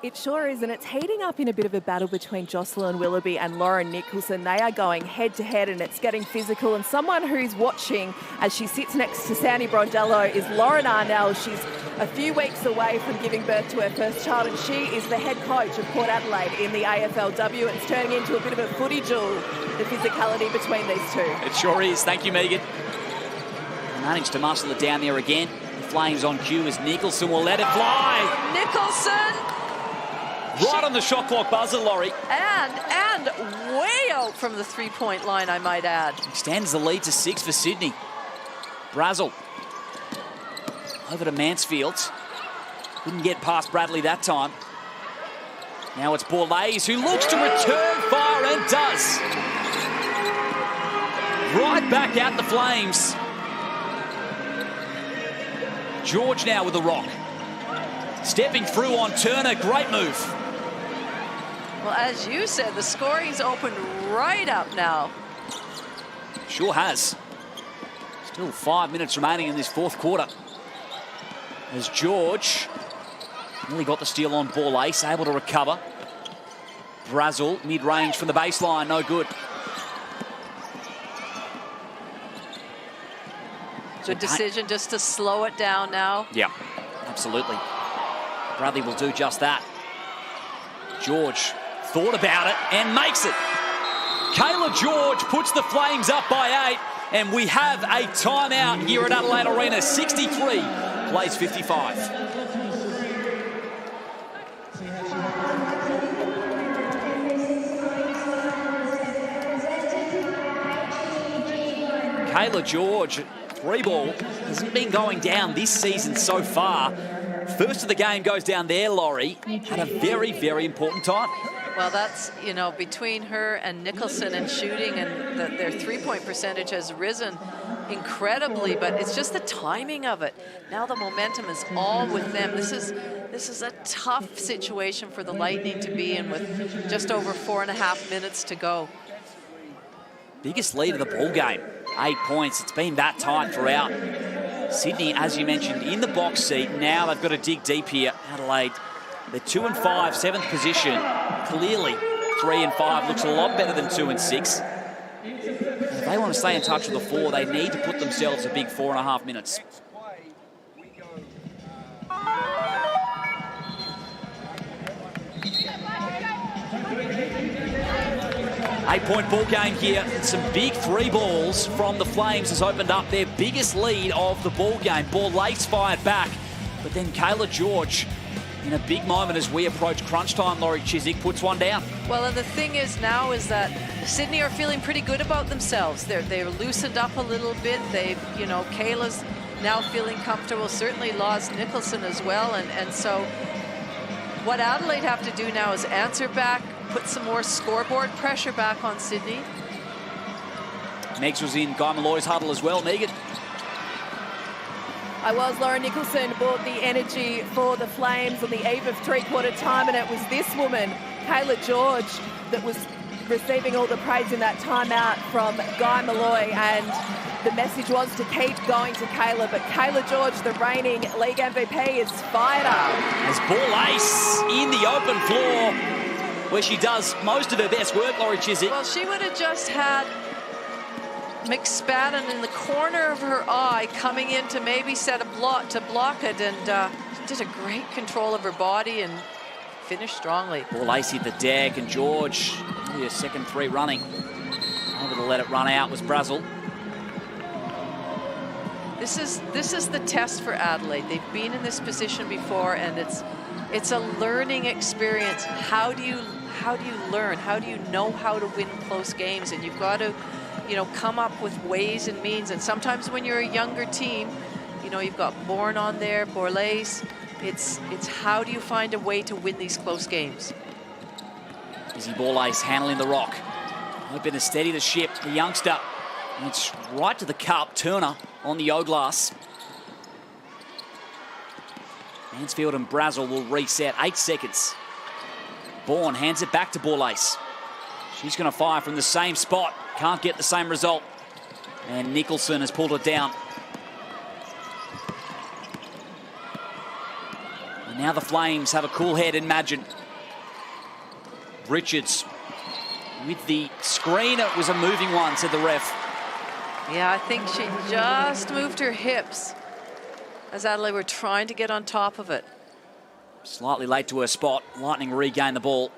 E: It sure is, and it's heating up in a bit of a battle between Jocelyn Willoughby and Lauren Nicholson. They are going head-to-head, and it's getting physical. And someone who's watching as she sits next to Sandy Brondello is Lauren Arnell. She's a few weeks away from giving birth to her first child, and she is the head coach of Port Adelaide in the AFLW. And it's turning into a bit of a footy duel, the physicality between these two.
C: It sure is. Thank you, Megan. Managed to muscle it down there again. The Flames on cue as Nicholson will let it fly.
D: Nicholson!
C: Right on the shot clock buzzer, Laurie.
D: And way out from the 3-point line, I might add.
C: Extends the lead to 6 for Sydney. Brazil. Over to Mansfield. Couldn't get past Bradley that time. Now it's Borlase who looks to return fire and does. Right back at the Flames. George now with the rock. Stepping through on Turner, great move.
D: Well, as you said, the scoring's opened right up now.
C: Sure has. Still 5 minutes remaining in this fourth quarter. As George nearly got the steal on ball ace, able to recover. Brazil, mid-range from the baseline, no good.
D: Good decision just to slow it down now.
C: Yeah, absolutely. Bradley will do just that. George thought about it and makes it. Kayla George puts the Flames up by 8, and we have a timeout here at Adelaide Arena. 63 plays 55. Kayla George three ball hasn't been going down this season so far. First of the game goes down there, Laurie. Had a very, very important time.
D: Well, that's, you know, between her and Nicholson and shooting, and their three-point percentage has risen incredibly, but it's just the timing of it. Now the momentum is all with them. This is a tough situation for the Lightning to be in with just over 4.5 minutes to go.
C: Biggest lead of the ball game, 8 points. It's been that tight throughout. Sydney, as you mentioned, in the box seat. Now they've got to dig deep here. Adelaide, they're 2 and 5, 7th position. Clearly, 3 and 5 looks a lot better than 2 and 6. If they want to stay in touch with the 4, they need to put themselves a big 4.5 minutes. Eight-point ball game here. Some big three balls from the Flames has opened up their biggest lead of the ball game. Ball lace fired back, but then Kayla George, in a big moment as we approach crunch time, Laurie Chiswick puts one down.
D: Well, and the thing is now is that Sydney are feeling pretty good about themselves. They're loosened up a little bit. They've, you know, Kayla's now feeling comfortable. Certainly Laws Nicholson as well. And so what Adelaide have to do now is answer back, put some more scoreboard pressure back on Sydney.
C: Megs was in Guy Malloy's huddle as well, Megan.
E: I was. Lauren Nicholson brought the energy for the Flames on the eve of three-quarter time, and it was this woman, Kayla George, that was receiving all the praise in that timeout from Guy Malloy, and the message was to keep going to Kayla, but Kayla George, the reigning league MVP, is fired up.
C: As ball ace in the open floor, where she does most of her best work, Laurie Chiswick.
D: Well, she would have just had McSpadden in the corner of her eye coming in to maybe set a block to block it, and did a great control of her body and finished strongly.
C: Ball ace hit the deck, and George, only a second three running. Able to let it run out was Brazel.
D: This is the test for Adelaide. They've been in this position before, and it's a learning experience. How do you learn? How do you know how to win close games? And you've got to, you know, come up with ways and means. And sometimes when you're a younger team, you know, you've got Bourne on there, Borlase. It's how do you find a way to win these close games?
C: Izzy Borlase handling the rock. Hoping to steady the ship, the youngster. And it's right to the cup. Turner on the O-glass. Mansfield and Brazel will reset. 8 seconds. Bourne hands it back to Borlase. She's going to fire from the same spot. Can't get the same result. And Nicholson has pulled it down. And now the Flames have a cool head in Madgen. Richards with the screen. It was a moving one, said the ref.
D: Yeah, I think she just moved her hips as Adelaide were trying to get on top of it.
C: Slightly late to her spot. Lightning regain the ball.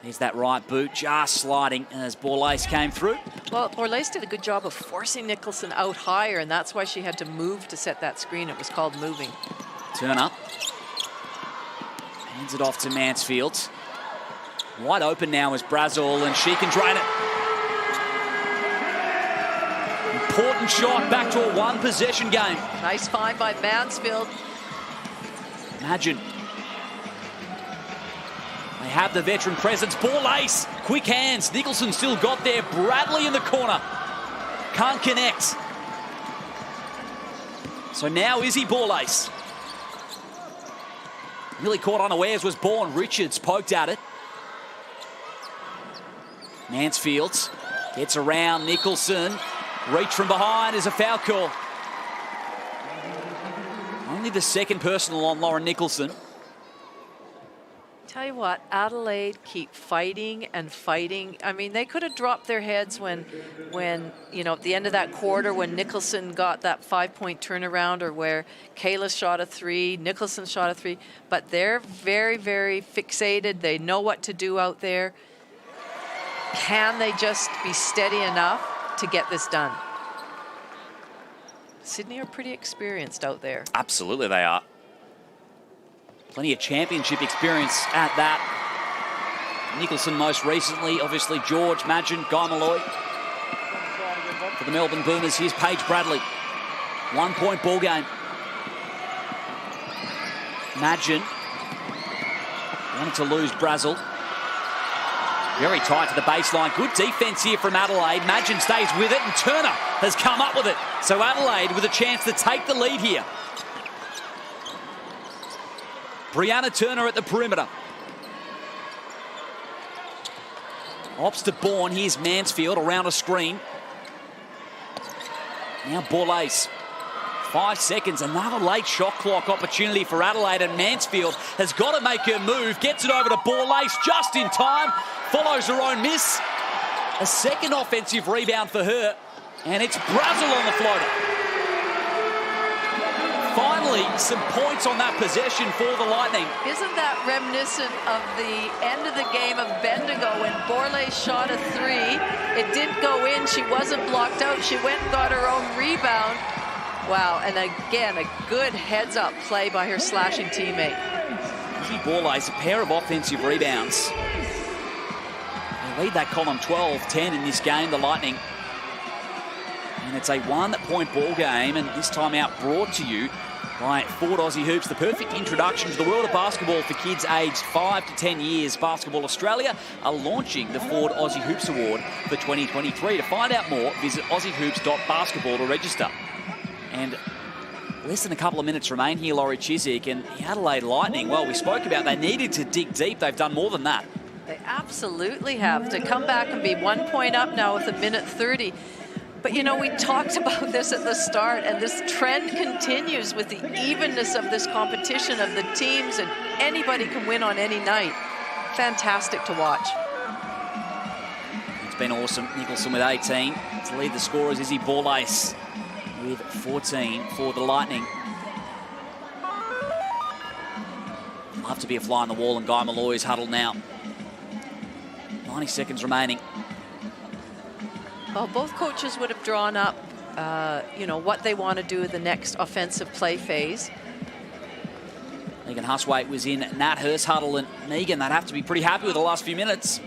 C: There's that right boot just sliding as Borlase came through.
D: Well, Borlase did a good job of forcing Nicholson out higher, and that's why she had to move to set that screen. It was called moving.
C: Turner hands it off to Mansfield. Wide open now is Brazel, and she can drain it. Important shot back to a one-possession game.
D: Nice find by Mansfield.
C: Imagine. They have the veteran presence. Ball ace. Quick hands. Nicholson still got there. Bradley in the corner. Can't connect. So now Izzy Borlase. Really caught unawares was Bourne. Richards poked at it. Mansfield gets around Nicholson. Reach from behind is a foul call. Only the second personal on Lauren Nicholson.
D: Tell you what, Adelaide keep fighting and fighting. I mean, they could have dropped their heads when you know, at the end of that quarter when Nicholson got that 5-point turnaround, or where Kayla shot a 3, Nicholson shot a 3. But they're very, very fixated. They know what to do out there. Can they just be steady enough to get this done? Sydney are pretty experienced out there.
C: Absolutely they are. Plenty of championship experience at that. Nicholson most recently, obviously George, Madgen, Guy Malloy. For the Melbourne Boomers, here's Paige Bradley. 1 point ball game. Madgen wanted to lose Brazel. Very tight to the baseline. Good defence here from Adelaide. Madgen stays with it, and Turner has come up with it. So Adelaide with a chance to take the lead here. Brianna Turner at the perimeter. Ops to Bourne. Here's Mansfield around a screen. Now Borlase. 5 seconds, another late shot clock opportunity for Adelaide, and Mansfield has got to make her move. Gets it over to Borlase just in time. Follows her own miss. A second offensive rebound for her, and it's Brazel on the floater. Finally, some points on that possession for the Lightning.
D: Isn't that reminiscent of the end of the game of Bendigo when Borlase shot a 3? It didn't go in. She wasn't blocked out. She went and got her own rebound. Wow, and again, a good heads-up play by her slashing teammate.
C: Izzy Borlase, a pair of offensive rebounds. They lead that column 12-10 in this game, the Lightning. And it's a 1 point ball game, and this time out brought to you by Ford Aussie Hoops, the perfect introduction to the world of basketball for kids aged 5 to 10 years. Basketball Australia are launching the Ford Aussie Hoops Award for 2023. To find out more, visit aussiehoops.basketball to register. And less than a couple of minutes remain here, Laurie Chiswick, and the Adelaide Lightning, well, we spoke about they needed to dig deep. They've done more than that.
D: They absolutely have. To come back and be 1 point up now with 1:30. But, you know, we talked about this at the start, and this trend continues with the evenness of this competition of the teams, and anybody can win on any night. Fantastic to watch.
C: It's been awesome. Nicholson with 18. To lead the scorers, Izzy Borlase with 14 for the Lightning. Love to be a fly on the wall, and Guy Malloy's huddled now. 90 seconds remaining.
D: Well, both coaches would have drawn up, you know, what they want to do in the next offensive play phase.
C: Megan Huswaite was in Nat Hurst huddle, and Megan, they'd have to be pretty happy with the last few minutes.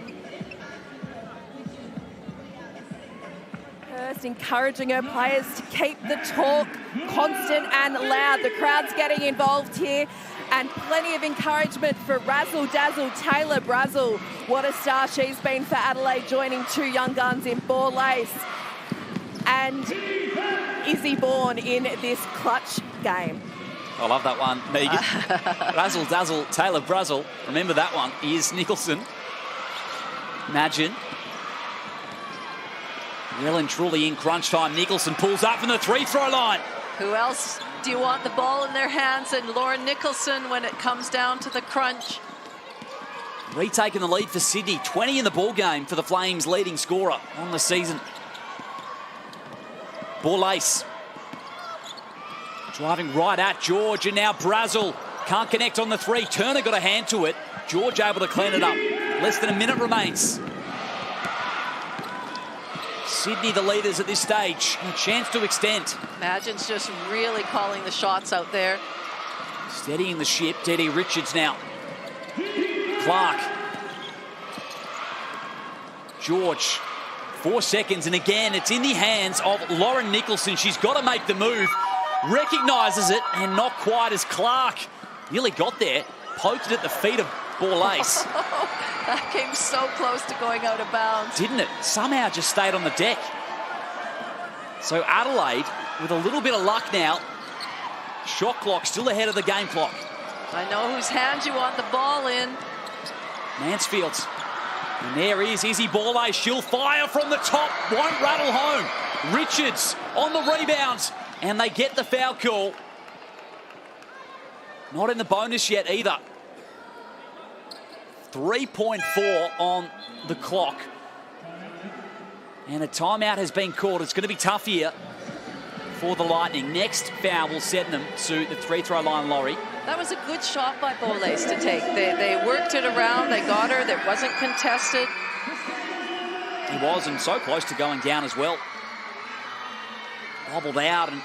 E: Hurst encouraging her players to keep the talk constant and loud. The crowd's getting involved here, and plenty of encouragement for Razzle Dazzle Taylor Brazel. What a star she's been for Adelaide, joining 2 young guns in Borlase and Izzy Bourne in this clutch game.
C: I love that one, Megan. Razzle Dazzle Taylor Brazel. Remember that one. Here's Nicholson. Madgen. Well and truly in crunch time. Nicholson pulls up from the 3-throw line.
D: Who else do you want the ball in their hands? And Lauren Nicholson when it comes down to the crunch.
C: Retaking the lead for Sydney. 20 in the ball game for the Flames' leading scorer on the season. Borlase. Driving right at George, and now Brazel can't connect on the 3. Turner got a hand to it. George able to clean it up. Less than a minute remains. Sydney the leaders at this stage. A chance to extend.
D: Madgen's just really calling the shots out there.
C: Steadying the ship. Deddy Richards now. Clark. George. 4 seconds, and again, it's in the hands of Lauren Nicholson. She's got to make the move. Recognises it, and not quite as Clark nearly got there. Poked it at the feet of Borlase.
D: That came so close to going out of bounds.
C: Didn't it? Somehow just stayed on the deck. So Adelaide, with a little bit of luck now, shot clock still ahead of the game clock.
D: I know whose hands you want the ball in.
C: Mansfield. And there is Izzy Borlase. She'll fire from the top. Won't rattle home. Richards on the rebound. And they get the foul call. Not in the bonus yet either. 3.4 on the clock. And a timeout has been called. It's going to be tough here for the Lightning. Next foul will send them to the 3-throw line, Laurie.
D: That was a good shot by Borlase to take. They worked it around. They got her. That wasn't contested.
C: He was, and so close to going down as well. Wobbled out, and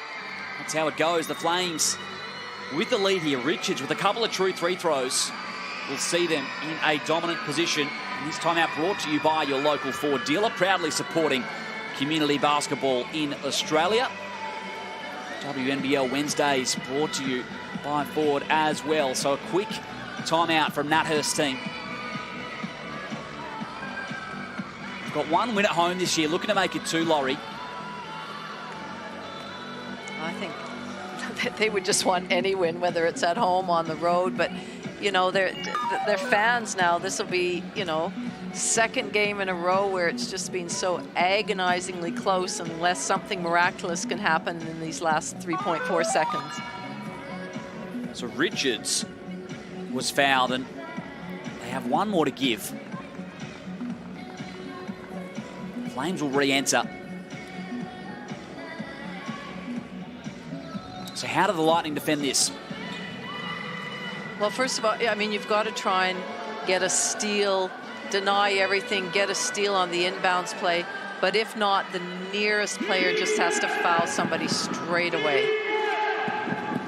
C: that's how it goes. The Flames with the lead here. Richards with a couple of true 3 throws. We'll see them in a dominant position. And this timeout brought to you by your local Ford dealer, proudly supporting community basketball in Australia. WNBL Wednesdays brought to you by Ford as well. So a quick timeout from Nat Hurst's team. We've got one win at home this year, looking to make it 2, Laurie.
D: I think they would just want any win, whether it's at home, on the road. But, you know, they're fans now. This will be, you know, second game in a row where it's just been so agonizingly close unless something miraculous can happen in these last 3.4 seconds.
C: So Richards was fouled, and they have one more to give. Flames will re-enter. So how do the Lightning defend this?
D: Well, first of all, I mean, you've got to try and get a steal, deny everything, get a steal on the inbounds play. But if not, the nearest player just has to foul somebody straight away.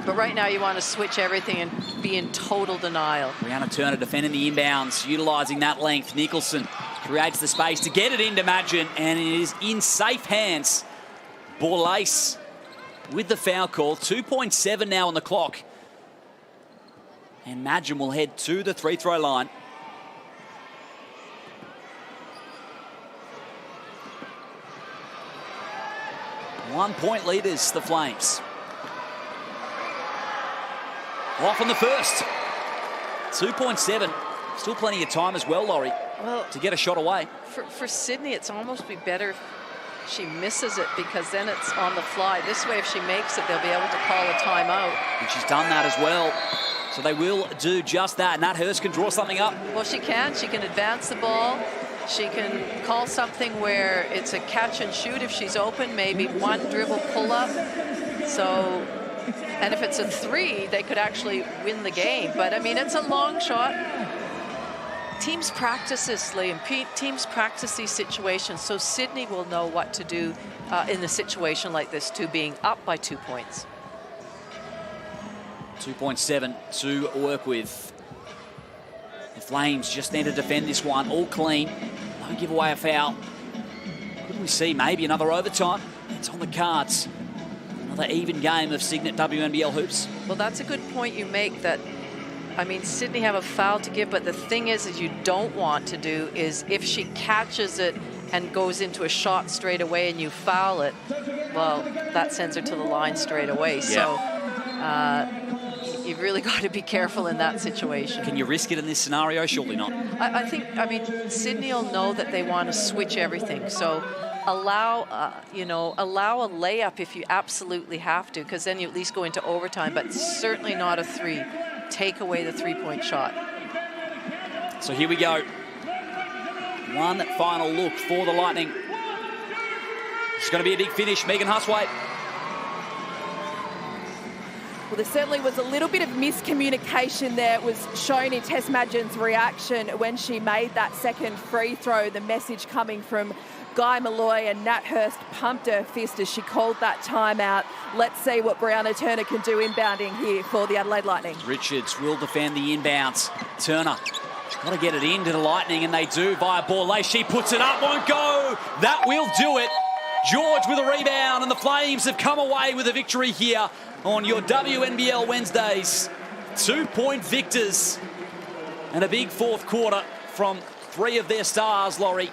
D: But right now you want to switch everything and be in total denial.
C: Brianna Turner defending the inbounds, utilising that length. Nicholson creates the space to get it into Madgen, and it is in safe hands. Borlase with the foul call. 2.7 now on the clock. And Madgen will head to the free throw line. One-point leaders, the Flames. Off on the first. 2.7. Still plenty of time as well, Laurie, to get a shot away.
D: For Sydney, it's almost be better if she misses it, because then it's on the fly. This way, if she makes it, they'll be able to call a timeout.
C: And she's done that as well. So they will do just that. Nat Hurst can draw something up.
D: Well, she can. She can advance the ball. She can call something where it's a catch and shoot if she's open, maybe one dribble pull-up. So, and if it's a 3, they could actually win the game. But, I mean, it's a long shot. Teams practice this, Liam. Teams practice these situations, so Sydney will know what to do in a situation like this, too, being up by 2 points.
C: 2.7 to work with. The Flames just need to defend this one, all clean. Don't give away a foul. Could we see maybe another overtime? It's on the cards. Another even game of Cygnett WNBL hoops.
D: Well, that's a good point you make, that, I mean, Sydney have a foul to give, but the thing is you don't want to do is if she catches it and goes into a shot straight away and you foul it, well, that sends her to the line straight away. Yeah. So you've really got to be careful in that situation.
C: Can you risk it in this scenario? Surely not.
D: I think, I mean, Sydney will know that they want to switch everything. So allow, you know, allow a layup if you absolutely have to, because then you at least go into overtime, but certainly not a 3. Take away the 3-point shot.
C: So here we go. One final look for the Lightning. It's going to be a big finish. Megan Huswaite.
E: Well, there certainly was a little bit of miscommunication there. It was shown in Tess Madgen's reaction when she made that second free throw. The message coming from Guy Malloy, and Nat Hurst pumped her fist as she called that timeout. Let's see what Brianna Turner can do inbounding here for the Adelaide Lightning.
C: Richards will defend the inbounds. Turner, got to get it into the Lightning, and they do via Borlase. She puts it up, won't go. That will do it. George with a rebound, and the Flames have come away with a victory here on your WNBL Wednesdays. 2-point victors, and a big fourth quarter from 3 of their stars, Laurie.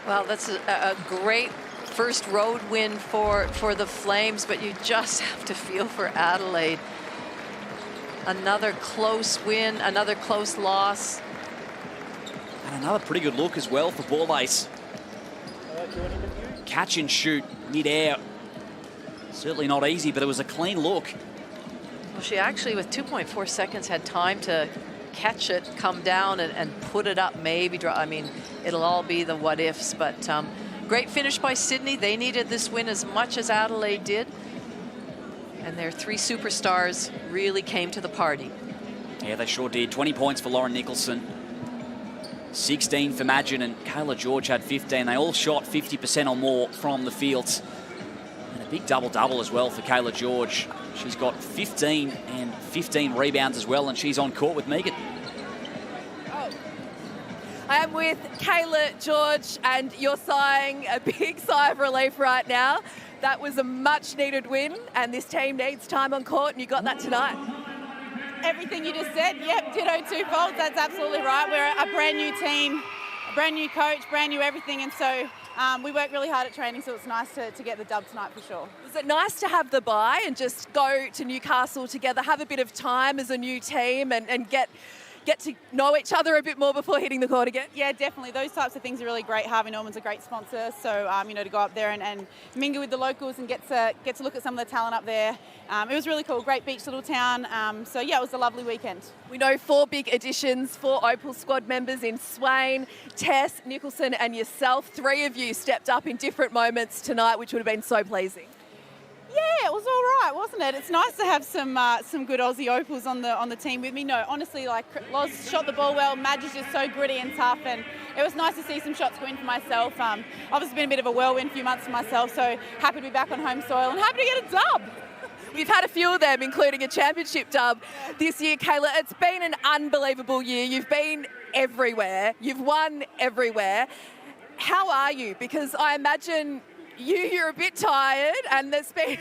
D: Well, that's a great first road win for the Flames, but you just have to feel for Adelaide. Another close win, another close loss.
C: And another pretty good look as well for Borlase. Catch and shoot mid-air. Certainly not easy, but it was a clean look.
D: Well, she actually, with 2.4 seconds, had time to catch it, come down, and put it up, maybe draw. I mean, it'll all be the what ifs, but great finish by Sydney. They needed this win as much as Adelaide did, and their 3 superstars really came to the party.
C: Yeah, they sure did. 20 points for Lauren Nicholson, 16 for Madgen, and Kayla George had 15. They all shot 50% or more from the field. And a big double-double as well for Kayla George. She's got 15 and 15 rebounds as well, and she's on court with Megan.
E: I am with Kayla George, and you're sighing a big sigh of relief right now. That was a much-needed win, and this team needs time on court, and you got that tonight.
P: Everything you just said, yep, ditto twofold. That's absolutely right. We're a brand new team, a brand new coach, brand new everything, and so we worked really hard at training, so it's nice to get the dub tonight for sure.
E: Was it nice to have the bye and just go to Newcastle together, have a bit of time as a new team and get to know each other a bit more before hitting the court again?
P: Yeah, definitely. Those types of things are really great. Harvey Norman's a great sponsor, so to go up there and mingle with the locals and get to look at some of the talent up there. It was really cool. Great beach little town. So yeah, it was a lovely weekend.
E: We know 4 big additions, 4 Opal squad members in Swain, Tess, Nicholson and yourself. 3 of you stepped up in different moments tonight, which would have been so pleasing.
P: Yeah, it was all right, wasn't it? It's nice to have some good Aussie Opals on the team with me. No, honestly, like Loz shot the ball well. Madge is just so gritty and tough, and it was nice to see some shots go in for myself. Obviously, been a bit of a whirlwind few months for myself, so happy to be back on home soil and happy to get a dub.
E: We've had a few of them, including a championship dub this year, Kayla. It's been an unbelievable year. You've been everywhere. You've won everywhere. How are you? Because I imagine you're a bit tired, and there's been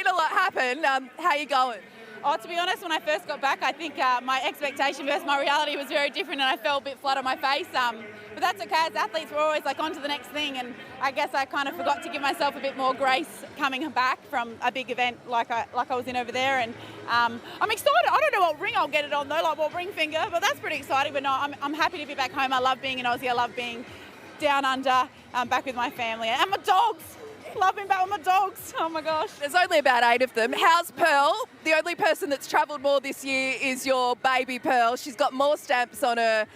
E: a lot happen. How are you going?
P: Oh, to be honest, when I first got back, I think my expectation versus my reality was very different, and I felt a bit flat on my face. But that's okay. As athletes, we're always like on to the next thing, and I guess I kind of forgot to give myself a bit more grace coming back from a big event like I was in over there. And I'm excited. I don't know what ring I'll get it on though, like what ring finger, but that's pretty exciting. But no, I'm happy to be back home. I love being in Aussie. I love being down under, back with my family and my dogs. Love being back with my dogs. Oh my gosh.
E: There's only about 8 of them. How's Pearl? The only person that's travelled more this year is your baby Pearl. She's got more stamps on her.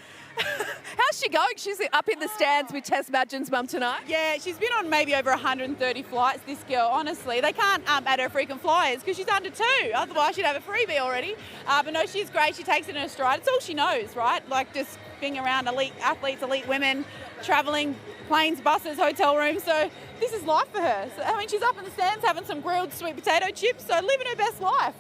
E: How's she going? She's up in the stands with Tess Madgen's mum tonight.
P: Yeah, she's been on maybe over 130 flights, this girl, honestly. They can't add her frequent flyers because she's under 2. Otherwise, she'd have a freebie already. But no, she's great. She takes it in her stride. It's all she knows, right? Like just being around elite athletes, elite women, travelling, planes, buses, hotel rooms. So this is life for her. So, I mean, she's up in the stands having some grilled sweet potato chips, so living her best life.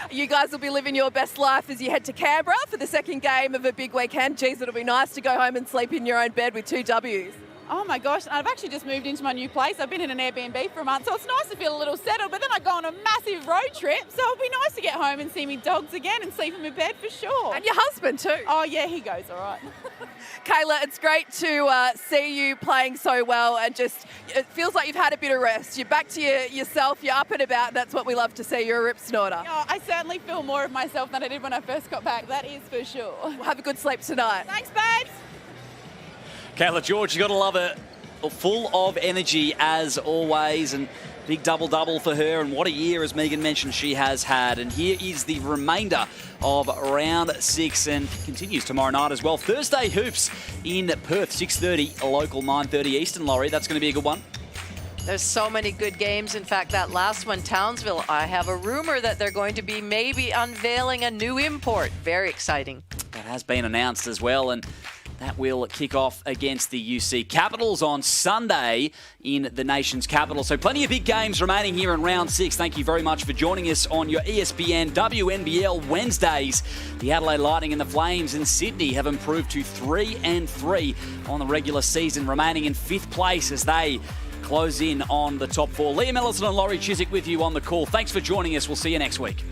E: You guys will be living your best life as you head to Canberra for the second game of a big weekend. Geez, it'll be nice to go home and sleep in your own bed with 2 Ws.
P: Oh my gosh, I've actually just moved into my new place. I've been in an Airbnb for a month, so it's nice to feel a little settled, but then I go on a massive road trip, so it'll be nice to get home and see me dogs again and sleep in my bed for sure.
E: And your husband too.
P: Oh yeah, he goes all right.
E: Kayla, it's great to see you playing so well, and just it feels like you've had a bit of rest. You're back to yourself, you're up and about. That's what we love to see. You're a rip snorter.
P: Oh, I certainly feel more of myself than I did when I first got back, that is for sure.
E: Well, have a good sleep tonight.
P: Thanks, babes.
C: Kayla George, you got to love it. Full of energy as always, and big double-double for her, and what a year, as Megan mentioned, she has had. And here is the remainder of round 6, and continues tomorrow night as well. Thursday hoops in Perth, 6:30 local, 9:30 Eastern. Laurie, that's going to be a good one.
D: There's so many good games. In fact, that last one, Townsville, I have a rumor that they're going to be maybe unveiling a new import. Very exciting.
C: That has been announced as well, and that will kick off against the UC Capitals on Sunday in the nation's capital. So plenty of big games remaining here in round 6. Thank you very much for joining us on your ESPN WNBL Wednesdays. The Adelaide Lightning and the Flames in Sydney have improved to 3-3 on the regular season, remaining in 5th place as they close in on the top 4. Liam Ellison and Laurie Chiswick with you on the call. Thanks for joining us. We'll see you next week.